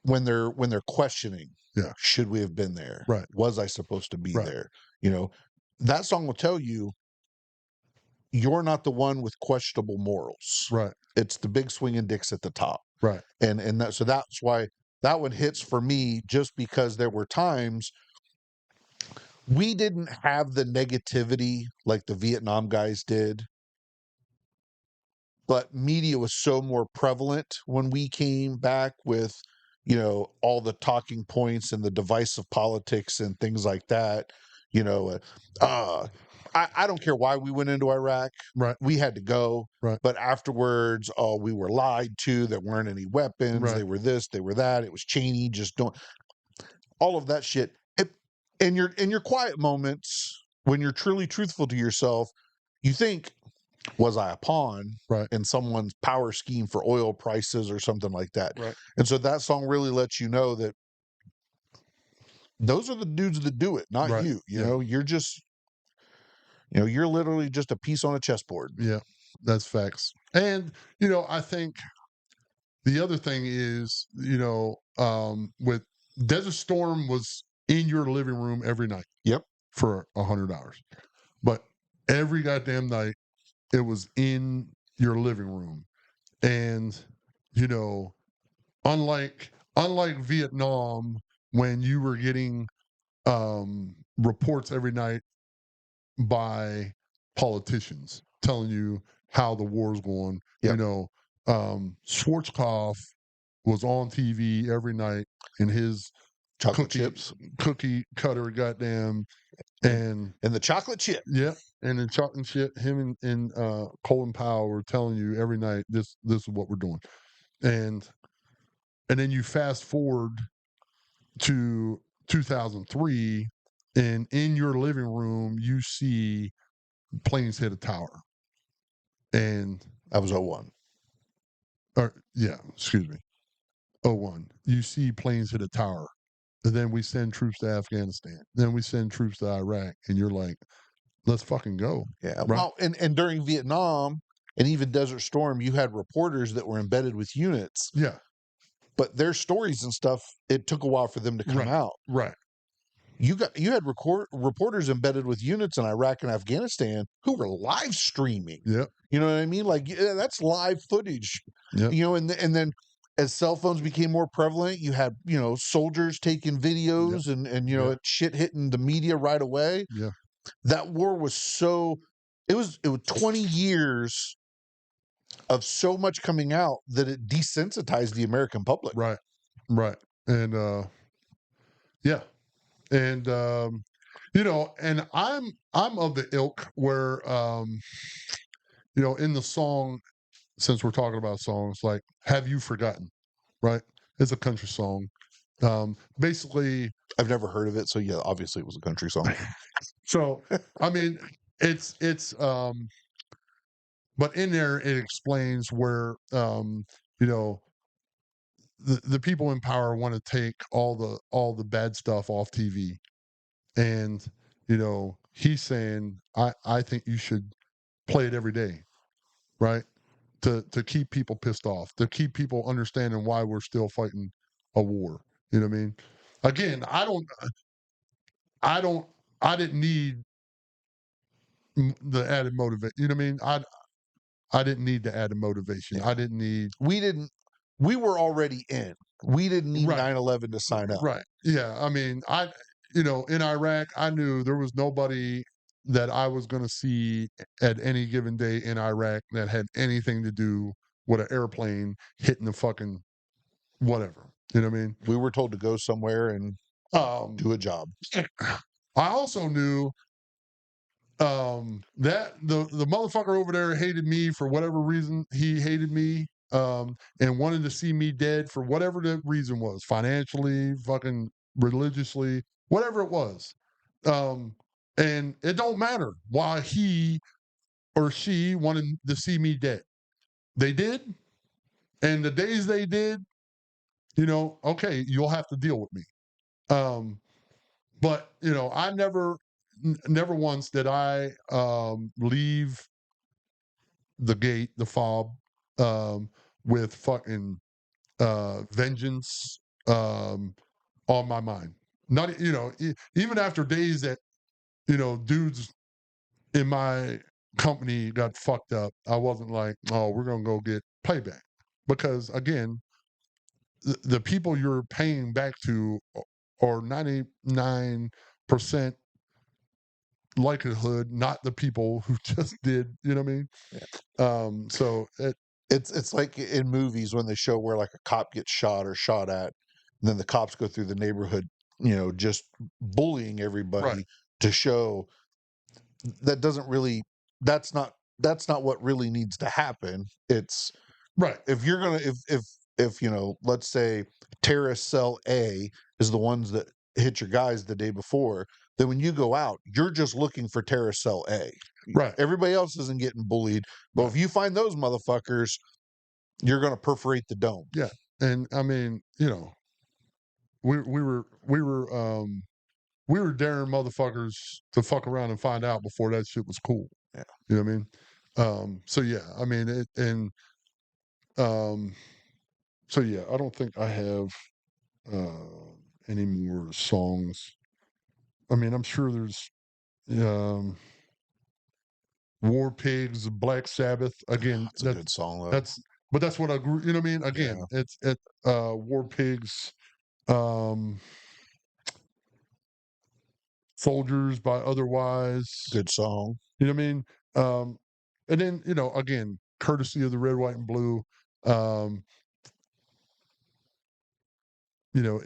when they're questioning, yeah. should we have been there? Right, Was I supposed to be right, there? You know, that song will tell you you're not the one with questionable morals. right, It's the big swinging dicks at the top. right, So that's why that one hits for me, just because there were times we didn't have the negativity like the Vietnam guys did, but media was so more prevalent when we came back with, all the talking points and the divisive politics and things like that. You know, I don't care why we went into Iraq. right, We had to go. right, But afterwards, oh, we were lied to. There weren't any weapons. right, They were this, they were that. It was Cheney. Just don't, all of that shit. In your quiet moments, when you're truly truthful to yourself, you think, Was I a pawn Right. in someone's power scheme for oil prices or something like that? Right. And so that song really lets you know that those are the dudes that do it, not Right. you. You Yeah. know, you're just, you know, you're literally just a piece on a chessboard. Yeah. That's facts. And, you know, I think the other thing is, you know, with Desert Storm was in your living room every night Yep. for $100. But every goddamn night it was in your living room. And, you know, unlike Vietnam, when you were getting reports every night by politicians telling you how the war's going. Yep. You know, Schwarzkopf was on TV every night in his Chocolate chips. cookie cutter, goddamn, and the chocolate chip. yeah, and then chocolate shit. Him and Colin Powell were telling you every night this is what we're doing, and then you fast forward to 2003, and in your living room you see planes hit a tower, and That was 01. or yeah, excuse me, '01. You see planes hit a tower, and then we send troops to Afghanistan, then we send troops to Iraq, and you're like, let's fucking go, Yeah. right? Well, and during Vietnam and even Desert Storm, you had reporters that were embedded with units, Yeah, but their stories and stuff, it took a while for them to come right, out. right, You had reporters embedded with units in Iraq and Afghanistan who were live streaming. yep, You know what I mean? Like, yeah, that's live footage. yep, You know, and then as cell phones became more prevalent, you had, you know, soldiers taking yep, videos and you know, yep, it shit hitting the media right away. yeah, That war was so, it was 20 years of so much coming out that it desensitized the American public. right, right, and yeah, and you know, and I'm of the ilk where you know, in the song, since we're talking about songs, like "Have You Forgotten," right? It's a country song. Basically, I've never heard of it, so yeah, obviously it was a country song. so I mean, it's but in there it explains where you know, the people in power want to take all the bad stuff off TV, and you know, he's saying, I think you should play it every day, right? To keep people pissed off, to keep people understanding why we're still fighting a war. You know what I mean? Again, I don't, I didn't need the added motivation. You know what I mean? I didn't need the added motivation. Yeah. I didn't need. We didn't, we were already in. We didn't need Right, 9/11 to sign up. right. Yeah. I mean, you know, in Iraq, I knew there was nobody that I was going to see at any given day in Iraq that had anything to do with an airplane hitting the fucking whatever. You know what I mean? We were told to go somewhere and Um, do a job. I also knew that the motherfucker over there hated me for whatever reason. He hated me and wanted to see me dead for whatever the reason was, financially, fucking religiously, whatever it was. Um, and it don't matter why he or she wanted to see me dead. They did, and the days they did, you know, okay, you'll have to deal with me. Um, but you know, I never once did I leave the gate, the fob, um, with fucking vengeance on my mind. Not, you know, even after days that, you know, dudes in my company got fucked up, I wasn't like, oh, we're gonna go get payback, because again, the people you're paying back to are 99% likelihood not the people who just did. You know what I mean? Yeah. So it, It's like in movies when they show where like a cop gets shot or shot at, and then the cops go through the neighborhood, you know, just bullying right, everybody to show that doesn't really, that's not what really needs to happen. It's, right, if you're gonna, if you know, let's say terrorist cell A is the ones that hit your guys the day before, then when you go out, you're just looking for terrorist cell A. Right. Everybody else isn't getting bullied, but Right. if you find those motherfuckers, you're going to perforate the dome. Yeah. And I mean, you know, we were daring motherfuckers to fuck around and find out before that shit was cool. Yeah. You know what I mean? So yeah, I mean um so yeah, I don't think I have any more songs. I mean, I'm sure there's um War Pigs, Black Sabbath. Again, It's a good song though. that's but that's what I grew, you know what I mean? Yeah. Again, it's War Pigs, um Soldiers by Otherwise. Good song. You know what I mean? Um, and then, you know, again, courtesy of the red, white, and blue, um, you know,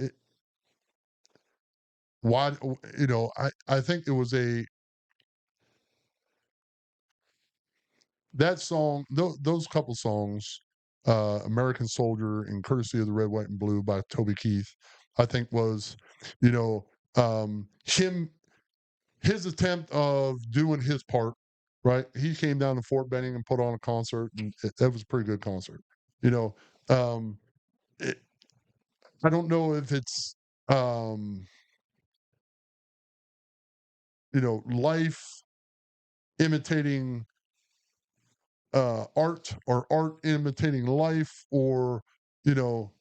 why, you know, I think it was that song, those couple songs, American Soldier and Courtesy of the Red, White, and Blue by Toby Keith, I think was, you know, his attempt of doing his part, right? He came down to Fort Benning and put on a concert, and that was a pretty good concert. You know, um, it, I don't know if it's um, you know, life imitating art or art imitating life, or you know.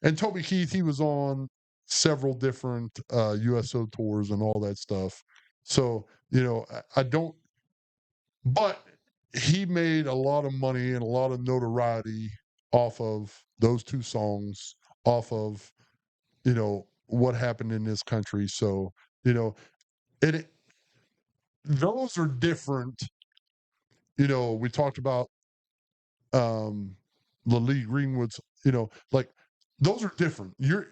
And Toby Keith, he was on several different USO tours and all that stuff. So you know, I don't. But he made a lot of money and a lot of notoriety off of those two songs, off of, you know, what happened in this country. So, you know, it those are different. You know, we talked about um the Lee Greenwoods, you know, like those are different. You're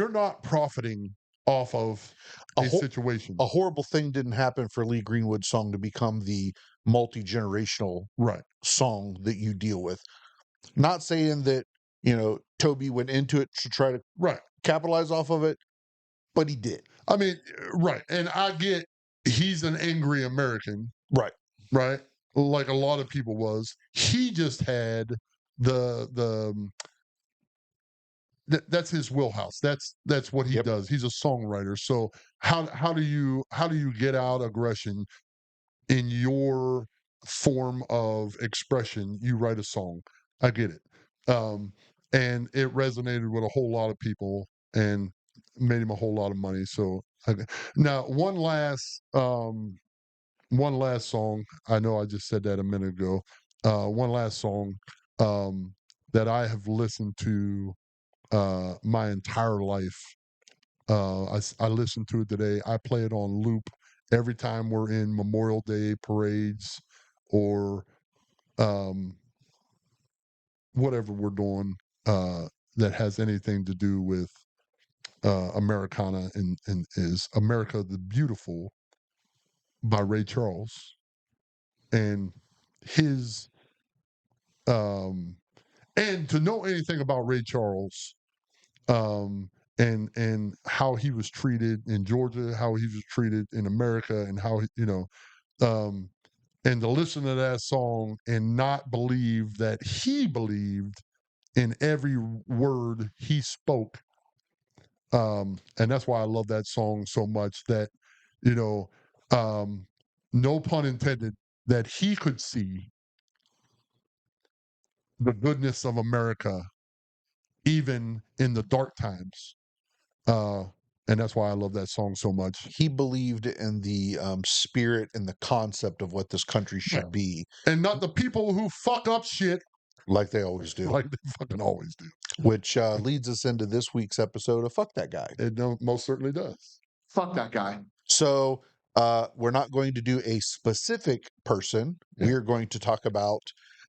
not profiting off of A a whole situation. a horrible thing didn't happen for Lee Greenwood's song to become the multi-generational Right. song that you deal with. Not saying that, Toby went into it to try to Right. capitalize off of it, but he did. I mean, right. And I get he's an angry American, Right. right? Like a lot of people was. He just had the that's his wheelhouse. That's what he Yep. does. He's a songwriter. So how do you get out aggression in your form of expression? You write a song. I get it. And it resonated with a whole lot of people and made him a whole lot of money. So now one last song. I know I just said that a minute ago. One last song um, that I have listened to my entire life. I listened to it today. I play it on loop every time we're in Memorial Day parades or um, whatever we're doing that has anything to do with Americana, and is America the Beautiful by Ray Charles. And his um and to know anything about Ray Charles, um and how he was treated in Georgia, how he was treated in America, and how um and to listen to that song and not believe that he believed in every word he spoke, and that's why I love that song so much, that you know um no pun intended, that he could see the goodness of America even in the dark times. Uh, and that's why I love that song so much. He believed in the spirit and the concept of what this country Yeah. should be, And not the people who fuck up shit like they always do. like they fucking always do. Which leads us into this week's episode of Fuck That Guy. It most certainly does. Fuck that guy. So we're not going to do a specific person. Yeah. We're going to talk about,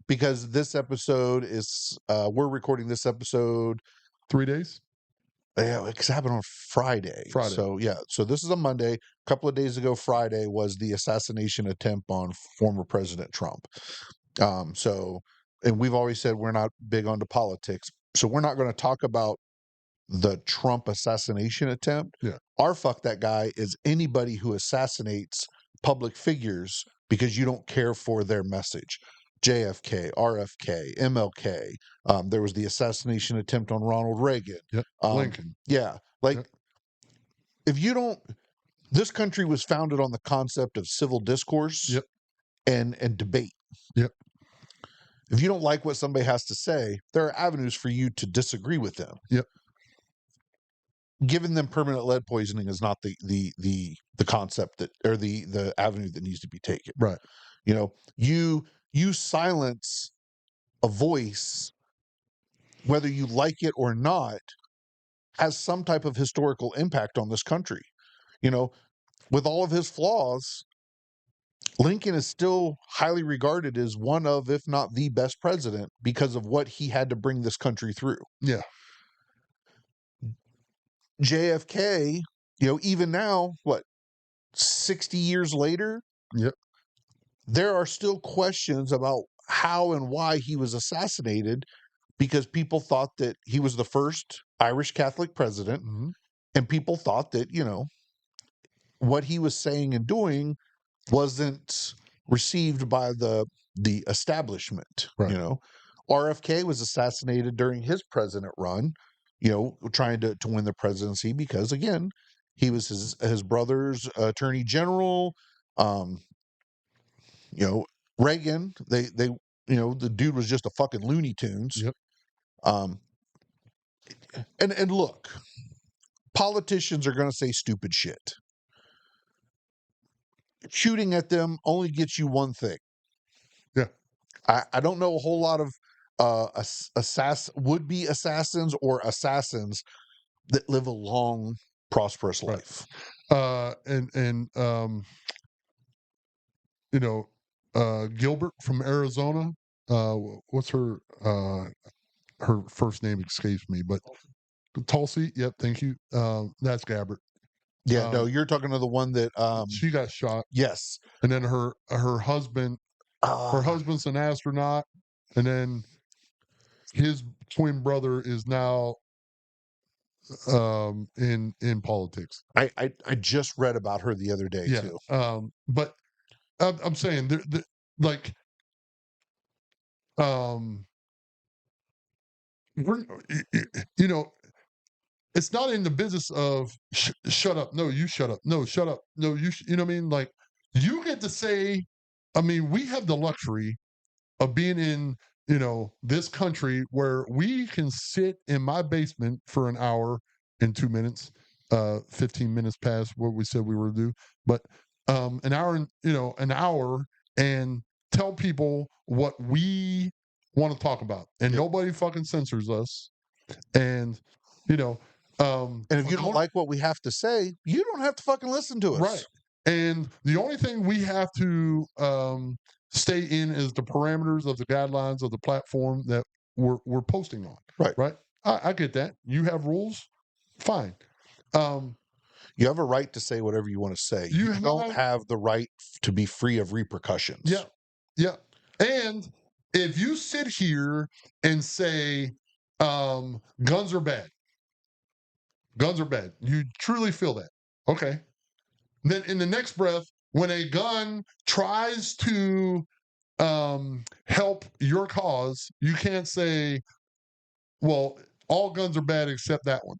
because this episode is, we're recording this episode. 3 days? Yeah, it's happened on Friday. Friday. So yeah, so this is a Monday. A couple of days ago, Friday was the assassination attempt on former President Trump. So, and we've always said we're not big onto politics, so we're not going to talk about the Trump assassination attempt. Yeah. Our fuck that guy is anybody who assassinates public figures because you don't care for their message. JFK, RFK, MLK. There was the assassination attempt on Ronald Reagan. Yep. Lincoln. Yeah, like Yep. if you don't, this country was founded on the concept of civil discourse Yep. and debate. Yep. If you don't like what somebody has to say, there are avenues for you to disagree with them. Yep. Giving them permanent lead poisoning is not the concept that, or the avenue that needs to be taken. Right. You know, you silence a voice, whether you like it or not, has some type of historical impact on this country. You know, with all of his flaws, Lincoln is still highly regarded as one of, if not the best president, because of what he had to bring this country through. Yeah. JFK, you know, even now, what, 60 years later, Yep. there are still questions about how and why he was assassinated, because people thought that he was the first Irish Catholic president, Mm-hmm. and people thought that, you know, what he was saying and doing wasn't received by the establishment. Right. You know, RFK was assassinated during his president run, you know, trying to win the presidency, because again, he was his brother's attorney general. You know, Reagan, they you know, the dude was just a fucking Looney Tunes. Yep. Um and look, politicians are going to say stupid shit. Shooting at them only gets you one thing. Yeah. I don't know a whole lot of would-be assassins or assassins that live a long, prosperous Right. life. And you know, Gilbert from Arizona. What's her first name escapes me, but Tulsi. Yep. Thank you. That's Gabbert. Yeah, no, you're talking to the one that She got shot, yes. and then her husband's an astronaut, and then his twin brother is now in politics. I just read about her the other day Yeah. too. But I'm saying like we're, you know, it's not in the business of shut up. No, you shut up. No, shut up. No, you know what I mean? Like you get to say, I mean, we have the luxury of being in, you know, this country where we can sit in my basement for an hour and 2 minutes, 15 minutes past what we said we were to do, but an hour and, you know, an hour and tell people what we want to talk about, and nobody fucking censors us. And, you know, And if you don't like what we have to say, you don't have to fucking listen to us. right. And the only thing we have to stay in is the parameters of the guidelines of the platform that we're posting on. Right. Right. I get that. You have rules. Fine. You have a right to say whatever you want to say. You don't have the right to be free of repercussions. Yeah. Yeah. And if you sit here and say guns are bad, you truly feel that. Okay. Then in the next breath, when a gun tries to help your cause, you can't say, well, all guns are bad except that one.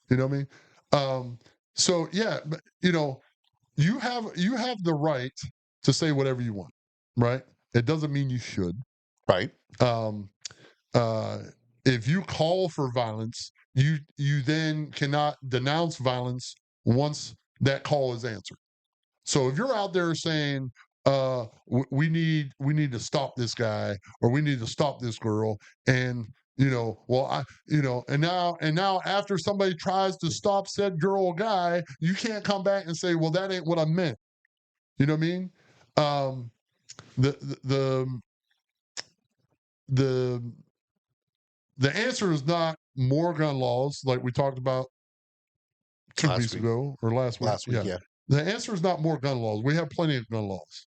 You know what I mean? So yeah, but you know, you have the right to say whatever you want, right? It doesn't mean you should. Right. Um, if you call for violence, you then cannot denounce violence once that call is answered. So if you're out there saying, we need to stop this guy, or we need to stop this girl, and you know, well, you know, and now after somebody tries to stop said girl or guy, you can't come back and say, well, that ain't what I meant. You know what I mean? The the the answer is not more gun laws, like we talked about 2 weeks ago or last week. Yeah. The answer is not more gun laws. We have plenty of gun laws.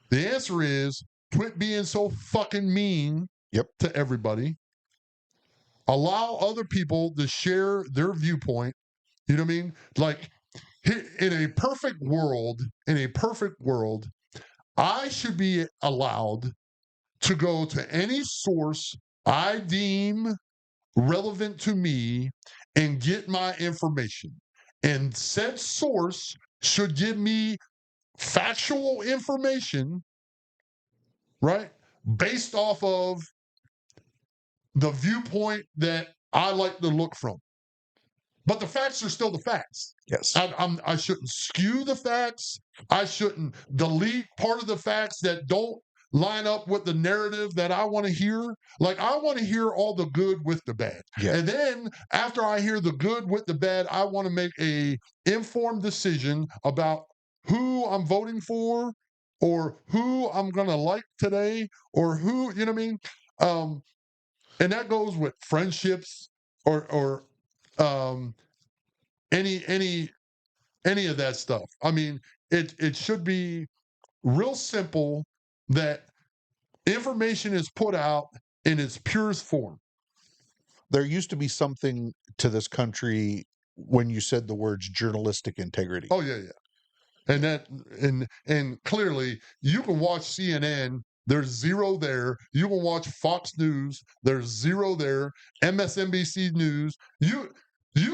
The answer is quit being so fucking mean Yep. to everybody Allow other people to share their viewpoint. You know what I mean? Like in a perfect world, I should be allowed to go to any source I deem relevant to me and get my information. And said source should give me factual information, right? Based off of the viewpoint that I like to look from. But the facts are still the facts. Yes. I shouldn't skew the facts. I shouldn't delete part of the facts that don't line up with the narrative that I want to hear. Like I want to hear all the good with the bad. Yeah. And then after I hear the good with the bad, I want to make a informed decision about who I'm voting for or who I'm going to like today or who, you know what I mean? And that goes with friendships or um any of that stuff. I mean, it should be real simple that information is put out in its purest form. There used to be something to this country when you said the words journalistic integrity. Oh yeah. And that and clearly you can watch CNN, there's zero there. You can watch Fox News, there's zero there. MSNBC News, you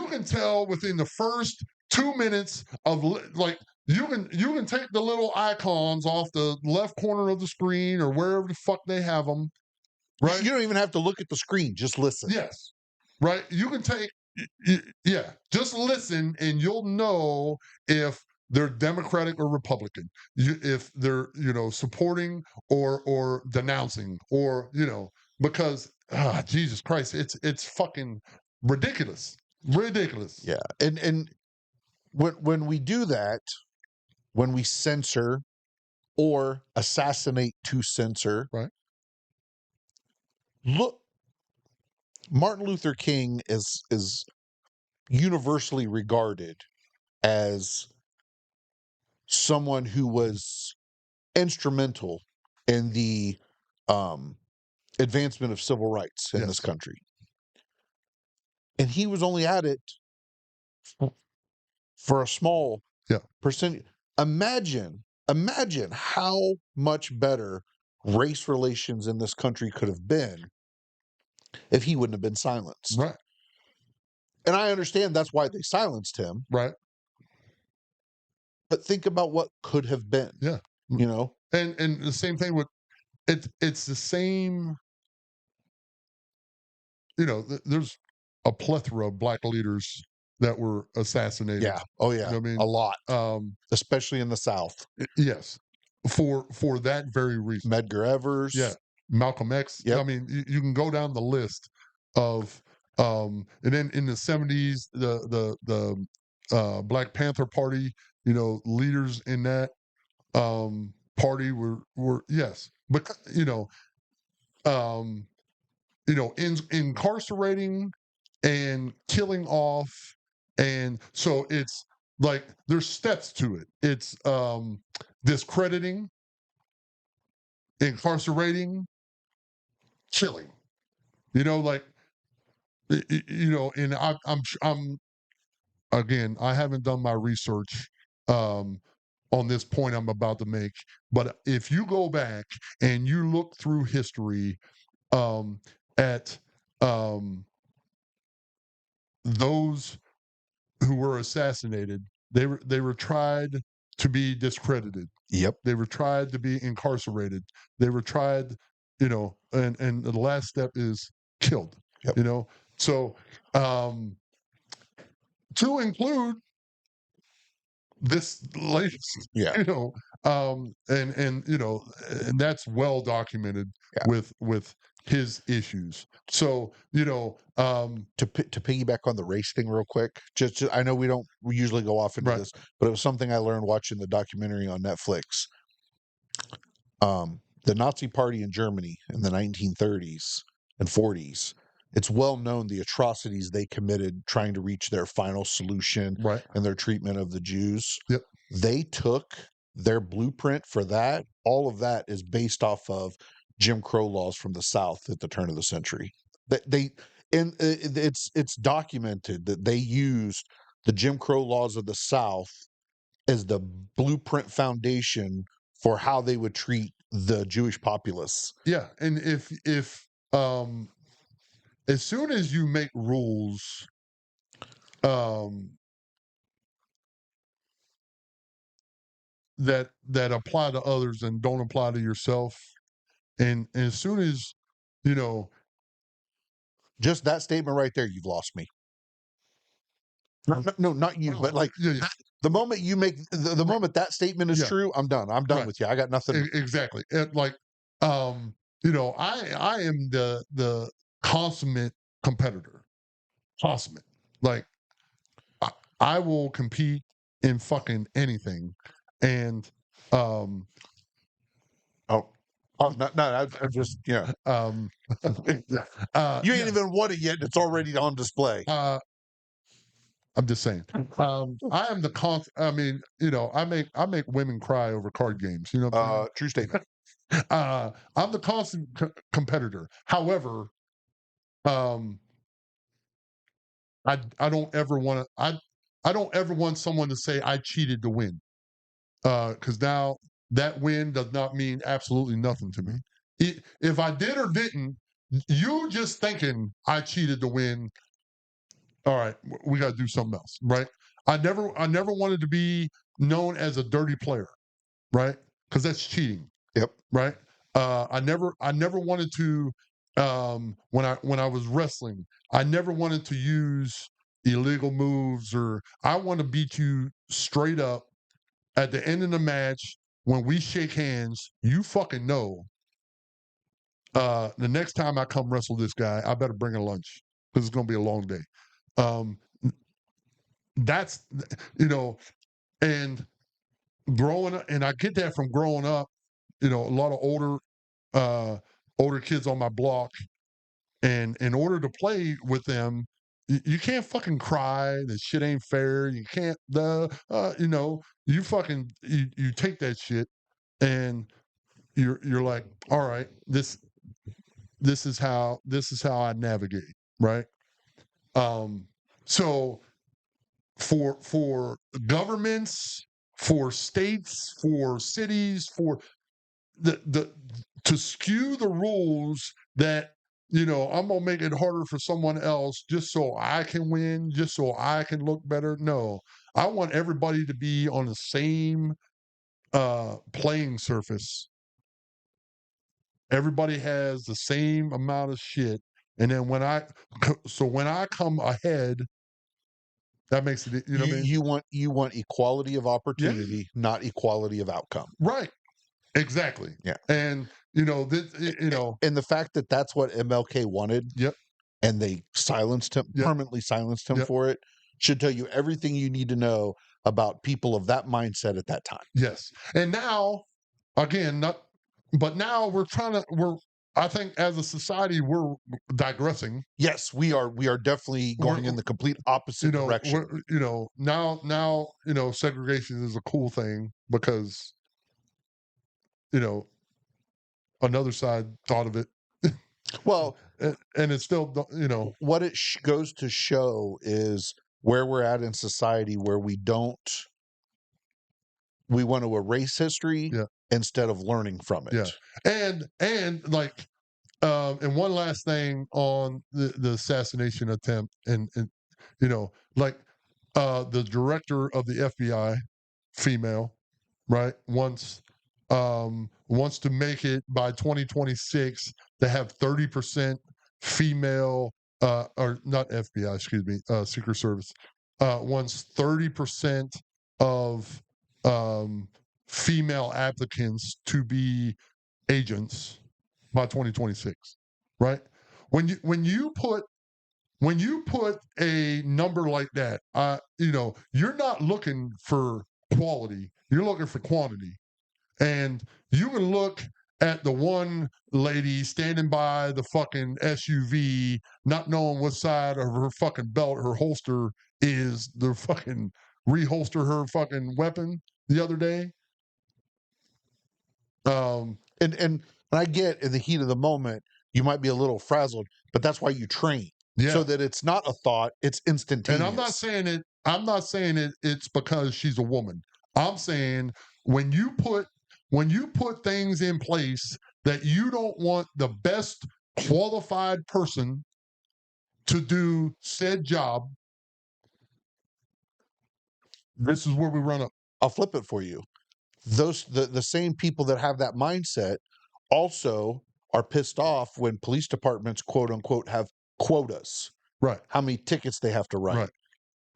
can tell within the first 2 minutes of like you can take the little icons off the left corner of the screen or wherever the fuck they have them, right? You don't even have to look at the screen, just listen. Yes, right. You can take, yeah, just listen, and you'll know if they're Democratic or Republican. If they're supporting or denouncing or because Jesus Christ, it's fucking ridiculous, ridiculous. Yeah, and when we do that, when we censor or assassinate to censor, Right. Look, Martin Luther King is universally regarded as someone who was instrumental in the um, advancement of civil rights in this Yes. country. And he was only at it for a small percent. Imagine how much better race relations in this country could have been if he wouldn't have been silenced. Right. And I understand that's why they silenced him. Right. But think about what could have been. Yeah. And the same thing with it's the same. There's a plethora of black leaders that were assassinated. Yeah. Oh yeah. You know what I mean? A lot. Especially in the South. Yes. For that very reason. Medgar Evers. Yeah. Malcolm X. Yep. I mean, you can go down the list of and then in the 70s, the Black Panther Party, leaders in that party were yes. But incarcerating and killing off. And so it's like there's steps to it. It's discrediting, incarcerating, killing. Like and I'm again, I haven't done my research on this point I'm about to make, but if you go back and you look through history at those who were assassinated, they were tried to be discredited. Yep. They were tried to be incarcerated. They were tried, and the last step is killed. Yep. So to include this latest, Yeah. and that's well documented with his issues. So to piggyback on the race thing real quick, just I know we usually go off into this, but it was something I learned watching the documentary on Netflix. The Nazi Party in Germany in the 1930s and 40s, it's well known the atrocities they committed trying to reach their final solution and their treatment of the Jews. Yep. They took their blueprint for that. All of that is based off of Jim Crow laws from the South at the turn of the century. and it's documented that they used the Jim Crow laws of the South as the blueprint foundation for how they would treat the Jewish populace. Yeah, and if as soon as you make rules, um, that apply to others and don't apply to yourself, and as soon as you know, Just that statement right there, you've lost me. No, not you, but like yeah, the moment you make the moment that statement is yeah, true, I'm done. I'm done right, with you. I got nothing. exactly. And like, I am the consummate competitor, consummate. Like, I, I will compete in fucking anything, and um, Oh, oh no, no, I just yeah. um, You ain't yeah. even won it yet, and it's already on display. I'm just saying. I am the I mean, I make women cry over card games. You know what I'm saying? True statement. I'm the constant competitor. However, um, I don't ever want to. I don't ever want someone to say I cheated to win. Because now that win does not mean absolutely nothing to me. If I did or didn't, you just thinking I cheated to win. All right, we got to do something else, right? I never wanted to be known as a dirty player, right? Because that's cheating, Yep. right? I never wanted to when I was wrestling, I never wanted to use illegal moves, or I want to beat you straight up at the end of the match. When we shake hands, you fucking know the next time I come wrestle this guy, I better bring a lunch because it's gonna be a long day. Um, that's you know, and growing up, and I get that from growing up. A lot of older kids on my block, and in order to play with them, you can't fucking cry. The shit ain't fair. You can't. You fucking you take that shit, and you're like, all right, this is how I navigate, right? Um, so for governments, for states, for cities, for the to skew the rules that I'm gonna make it harder for someone else just so I can win, just so I can look better. No, I want everybody to be on the same playing surface. Everybody has the same amount of shit, and then when I come ahead, that makes it. You know You what I mean? you want equality of Yeah, opportunity, not equality of outcome. right. Exactly. Yeah. And this, And the fact that that's what MLK wanted, yep, and they silenced him, yep, permanently silenced him yep. for it, should tell you everything you need to know about people of that mindset at that time. Yes. And now, again, not, but now I think as a society, we're digressing. Yes, we are definitely We're, going in the complete opposite direction. now, segregation is a cool thing because, you know, another side thought of it. Well, And it's still, what it goes to show is where we're at in society, where we want to erase history yeah, instead of learning from yeah. it. And like, and one last thing on the assassination attempt, and like the director of the FBI, female, right, wants to make it by 2026 to have 30% female, or not FBI, excuse me, Secret Service, wants 30% of um, female applicants to be agents by 2026, right? When you put a number like that, you're not looking for quality, you're looking for quantity. And you can look at the one lady standing by the fucking SUV, not knowing what side of her fucking belt her holster is, the fucking reholster her fucking weapon the other day. Um, And I get in the heat of the moment, you might be a little frazzled, but that's why you train. Yeah. so that it's not a thought, it's instantaneous. And I'm not saying it's because she's a woman. I'm saying when you put things in place that you don't want the best qualified person to do said job, this is where we run up. I'll flip it for you. The same people that have that mindset also are pissed off when police departments, quote unquote, have quotas, Right. how many tickets they have to write. Right.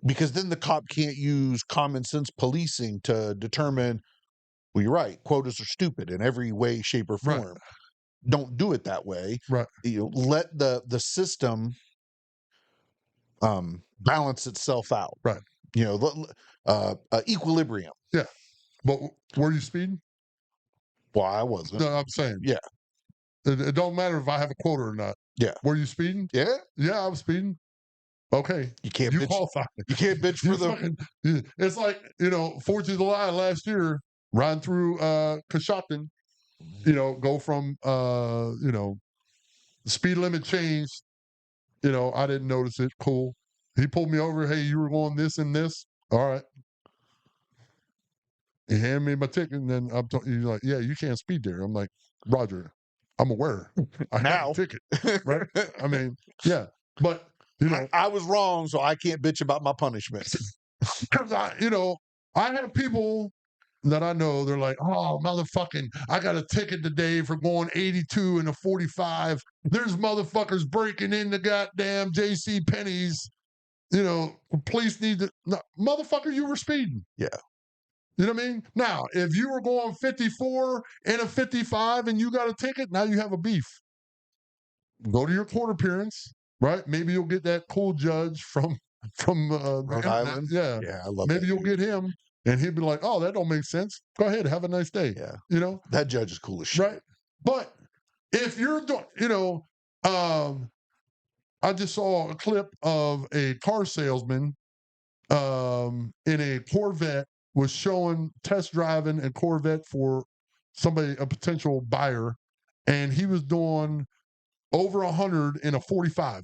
Because then the cop can't use common sense policing to determine, well, you're right, quotas are stupid in every way, shape, or Right. form. Don't do it that way. Right. Let the system balance itself out. Right. Equilibrium. Yeah. But were you speeding? Well, I wasn't. No, I'm saying. Yeah. It don't matter if I have a quota or not. Yeah. Were you speeding? Yeah. Yeah, I was speeding. Okay. You can't You bitch. qualify. You can't bitch for the. It's like, 4th of July last year, riding through Coshocton, go from the speed limit changed. I didn't notice it. Cool. He pulled me over. Hey, you were going this and this. All right. He handed me my ticket, and then he's like, "Yeah, you can't speed there." I'm like, "Roger, I'm aware. I have Now. a ticket, right?" I mean, yeah, but I was wrong, so I can't bitch about my punishment. because I have people that I know. They're like, "Oh, motherfucking, I got a ticket today for going 82 in a 45. There's motherfuckers breaking into goddamn J.C. Penney's. Police need to, no, motherfucker, you were speeding." Yeah. You know what I mean? Now, if you were going 54 and a 55 and you got a ticket, now you have a beef. Go to your court appearance, right? Maybe you'll get that cool judge from Rhode Island. Yeah. Yeah, I love Maybe that you'll dude. get him and he'll be like, "Oh, that don't make sense. Go ahead, have a nice day." Yeah. That judge is cool as shit. Right? But if you're doing, I just saw a clip of a car salesman in a Corvette was showing test driving a Corvette for somebody, a potential buyer, and he was doing over 100 in a 45.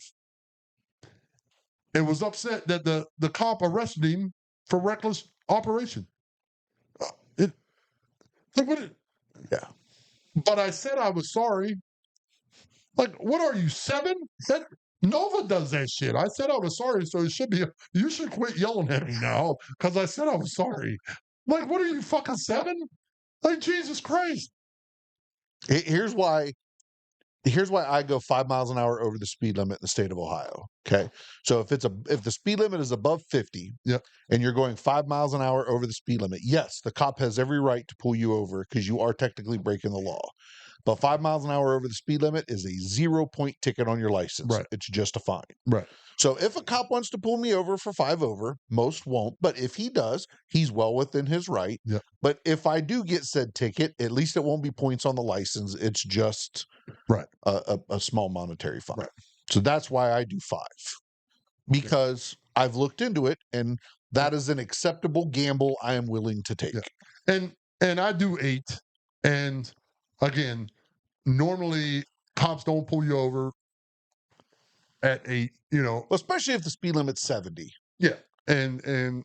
And was upset that the cop arrested him for reckless operation. It, Yeah. But I said I was sorry. Like, what are you, 7? Nova does that shit. I said I was sorry, so you should quit yelling at me now because I said I was sorry. Like, what are you, fucking 7? Like, Jesus Christ. Here's why I go 5 miles an hour over the speed limit in the state of Ohio. Okay. So if the speed limit is above 50, Yep. and you're going 5 miles an hour over the speed limit, yes, the cop has every right to pull you over because you are technically breaking the law. But 5 miles an hour over the speed limit is a 0-point ticket on your license. Right. It's just a fine. Right. So if a cop wants to pull me over for 5 over, most won't. But if he does, he's well within his right. Yep. But if I do get said ticket, at least it won't be points on the license. It's just right a small monetary fine. Right. So that's why I do 5, because I've looked into it, and that is an acceptable gamble I am willing to take. Yeah. And I do 8. And again, normally cops don't pull you over at 8, especially if the speed limit's 70. Yeah. And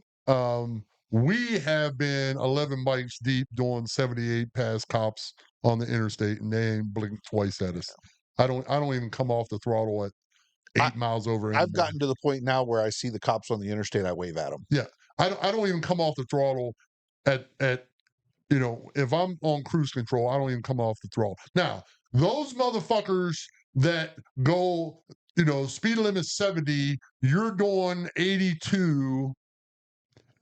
we have been 11 bikes deep doing 78 past cops on the interstate, and they ain't blinked twice at us. I don't even come off the throttle at 8 miles over. I've gotten to the point now where I see the cops on the interstate, I wave at them. Yeah. I don't even come off the throttle at if I'm on cruise control, I don't even come off the throttle. Now, those motherfuckers that go, speed limit 70, you're doing 82,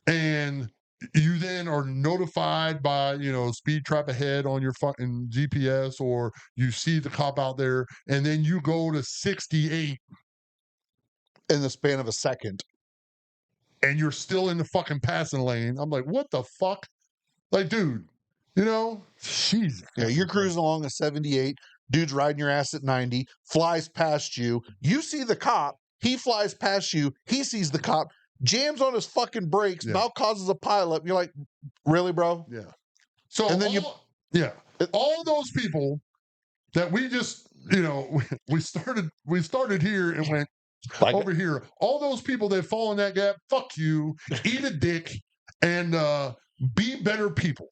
and you then are notified by, speed trap ahead on your fucking GPS, or you see the cop out there, and then you go to 68 in the span of a second, and you're still in the fucking passing lane. I'm like, what the fuck? Like, dude, Jesus. Yeah, you're cruising along a 78, dude's riding your ass at 90, flies past you. You see the cop, he flies past you, he sees the cop, jams on his fucking brakes, now causes a pileup. You're like, really, bro? Yeah. So, and then all those people that we just, we started here and went, Like, over here. All those people that fall in that gap, fuck you, eat a dick, and be better people.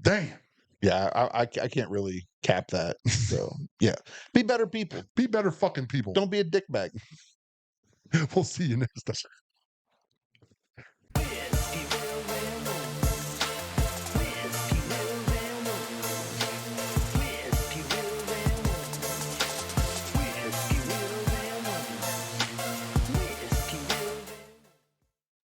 Damn. yeah, I can't really cap that. So yeah, be better people. Be better fucking people. Don't be a dickbag. We'll see you next time.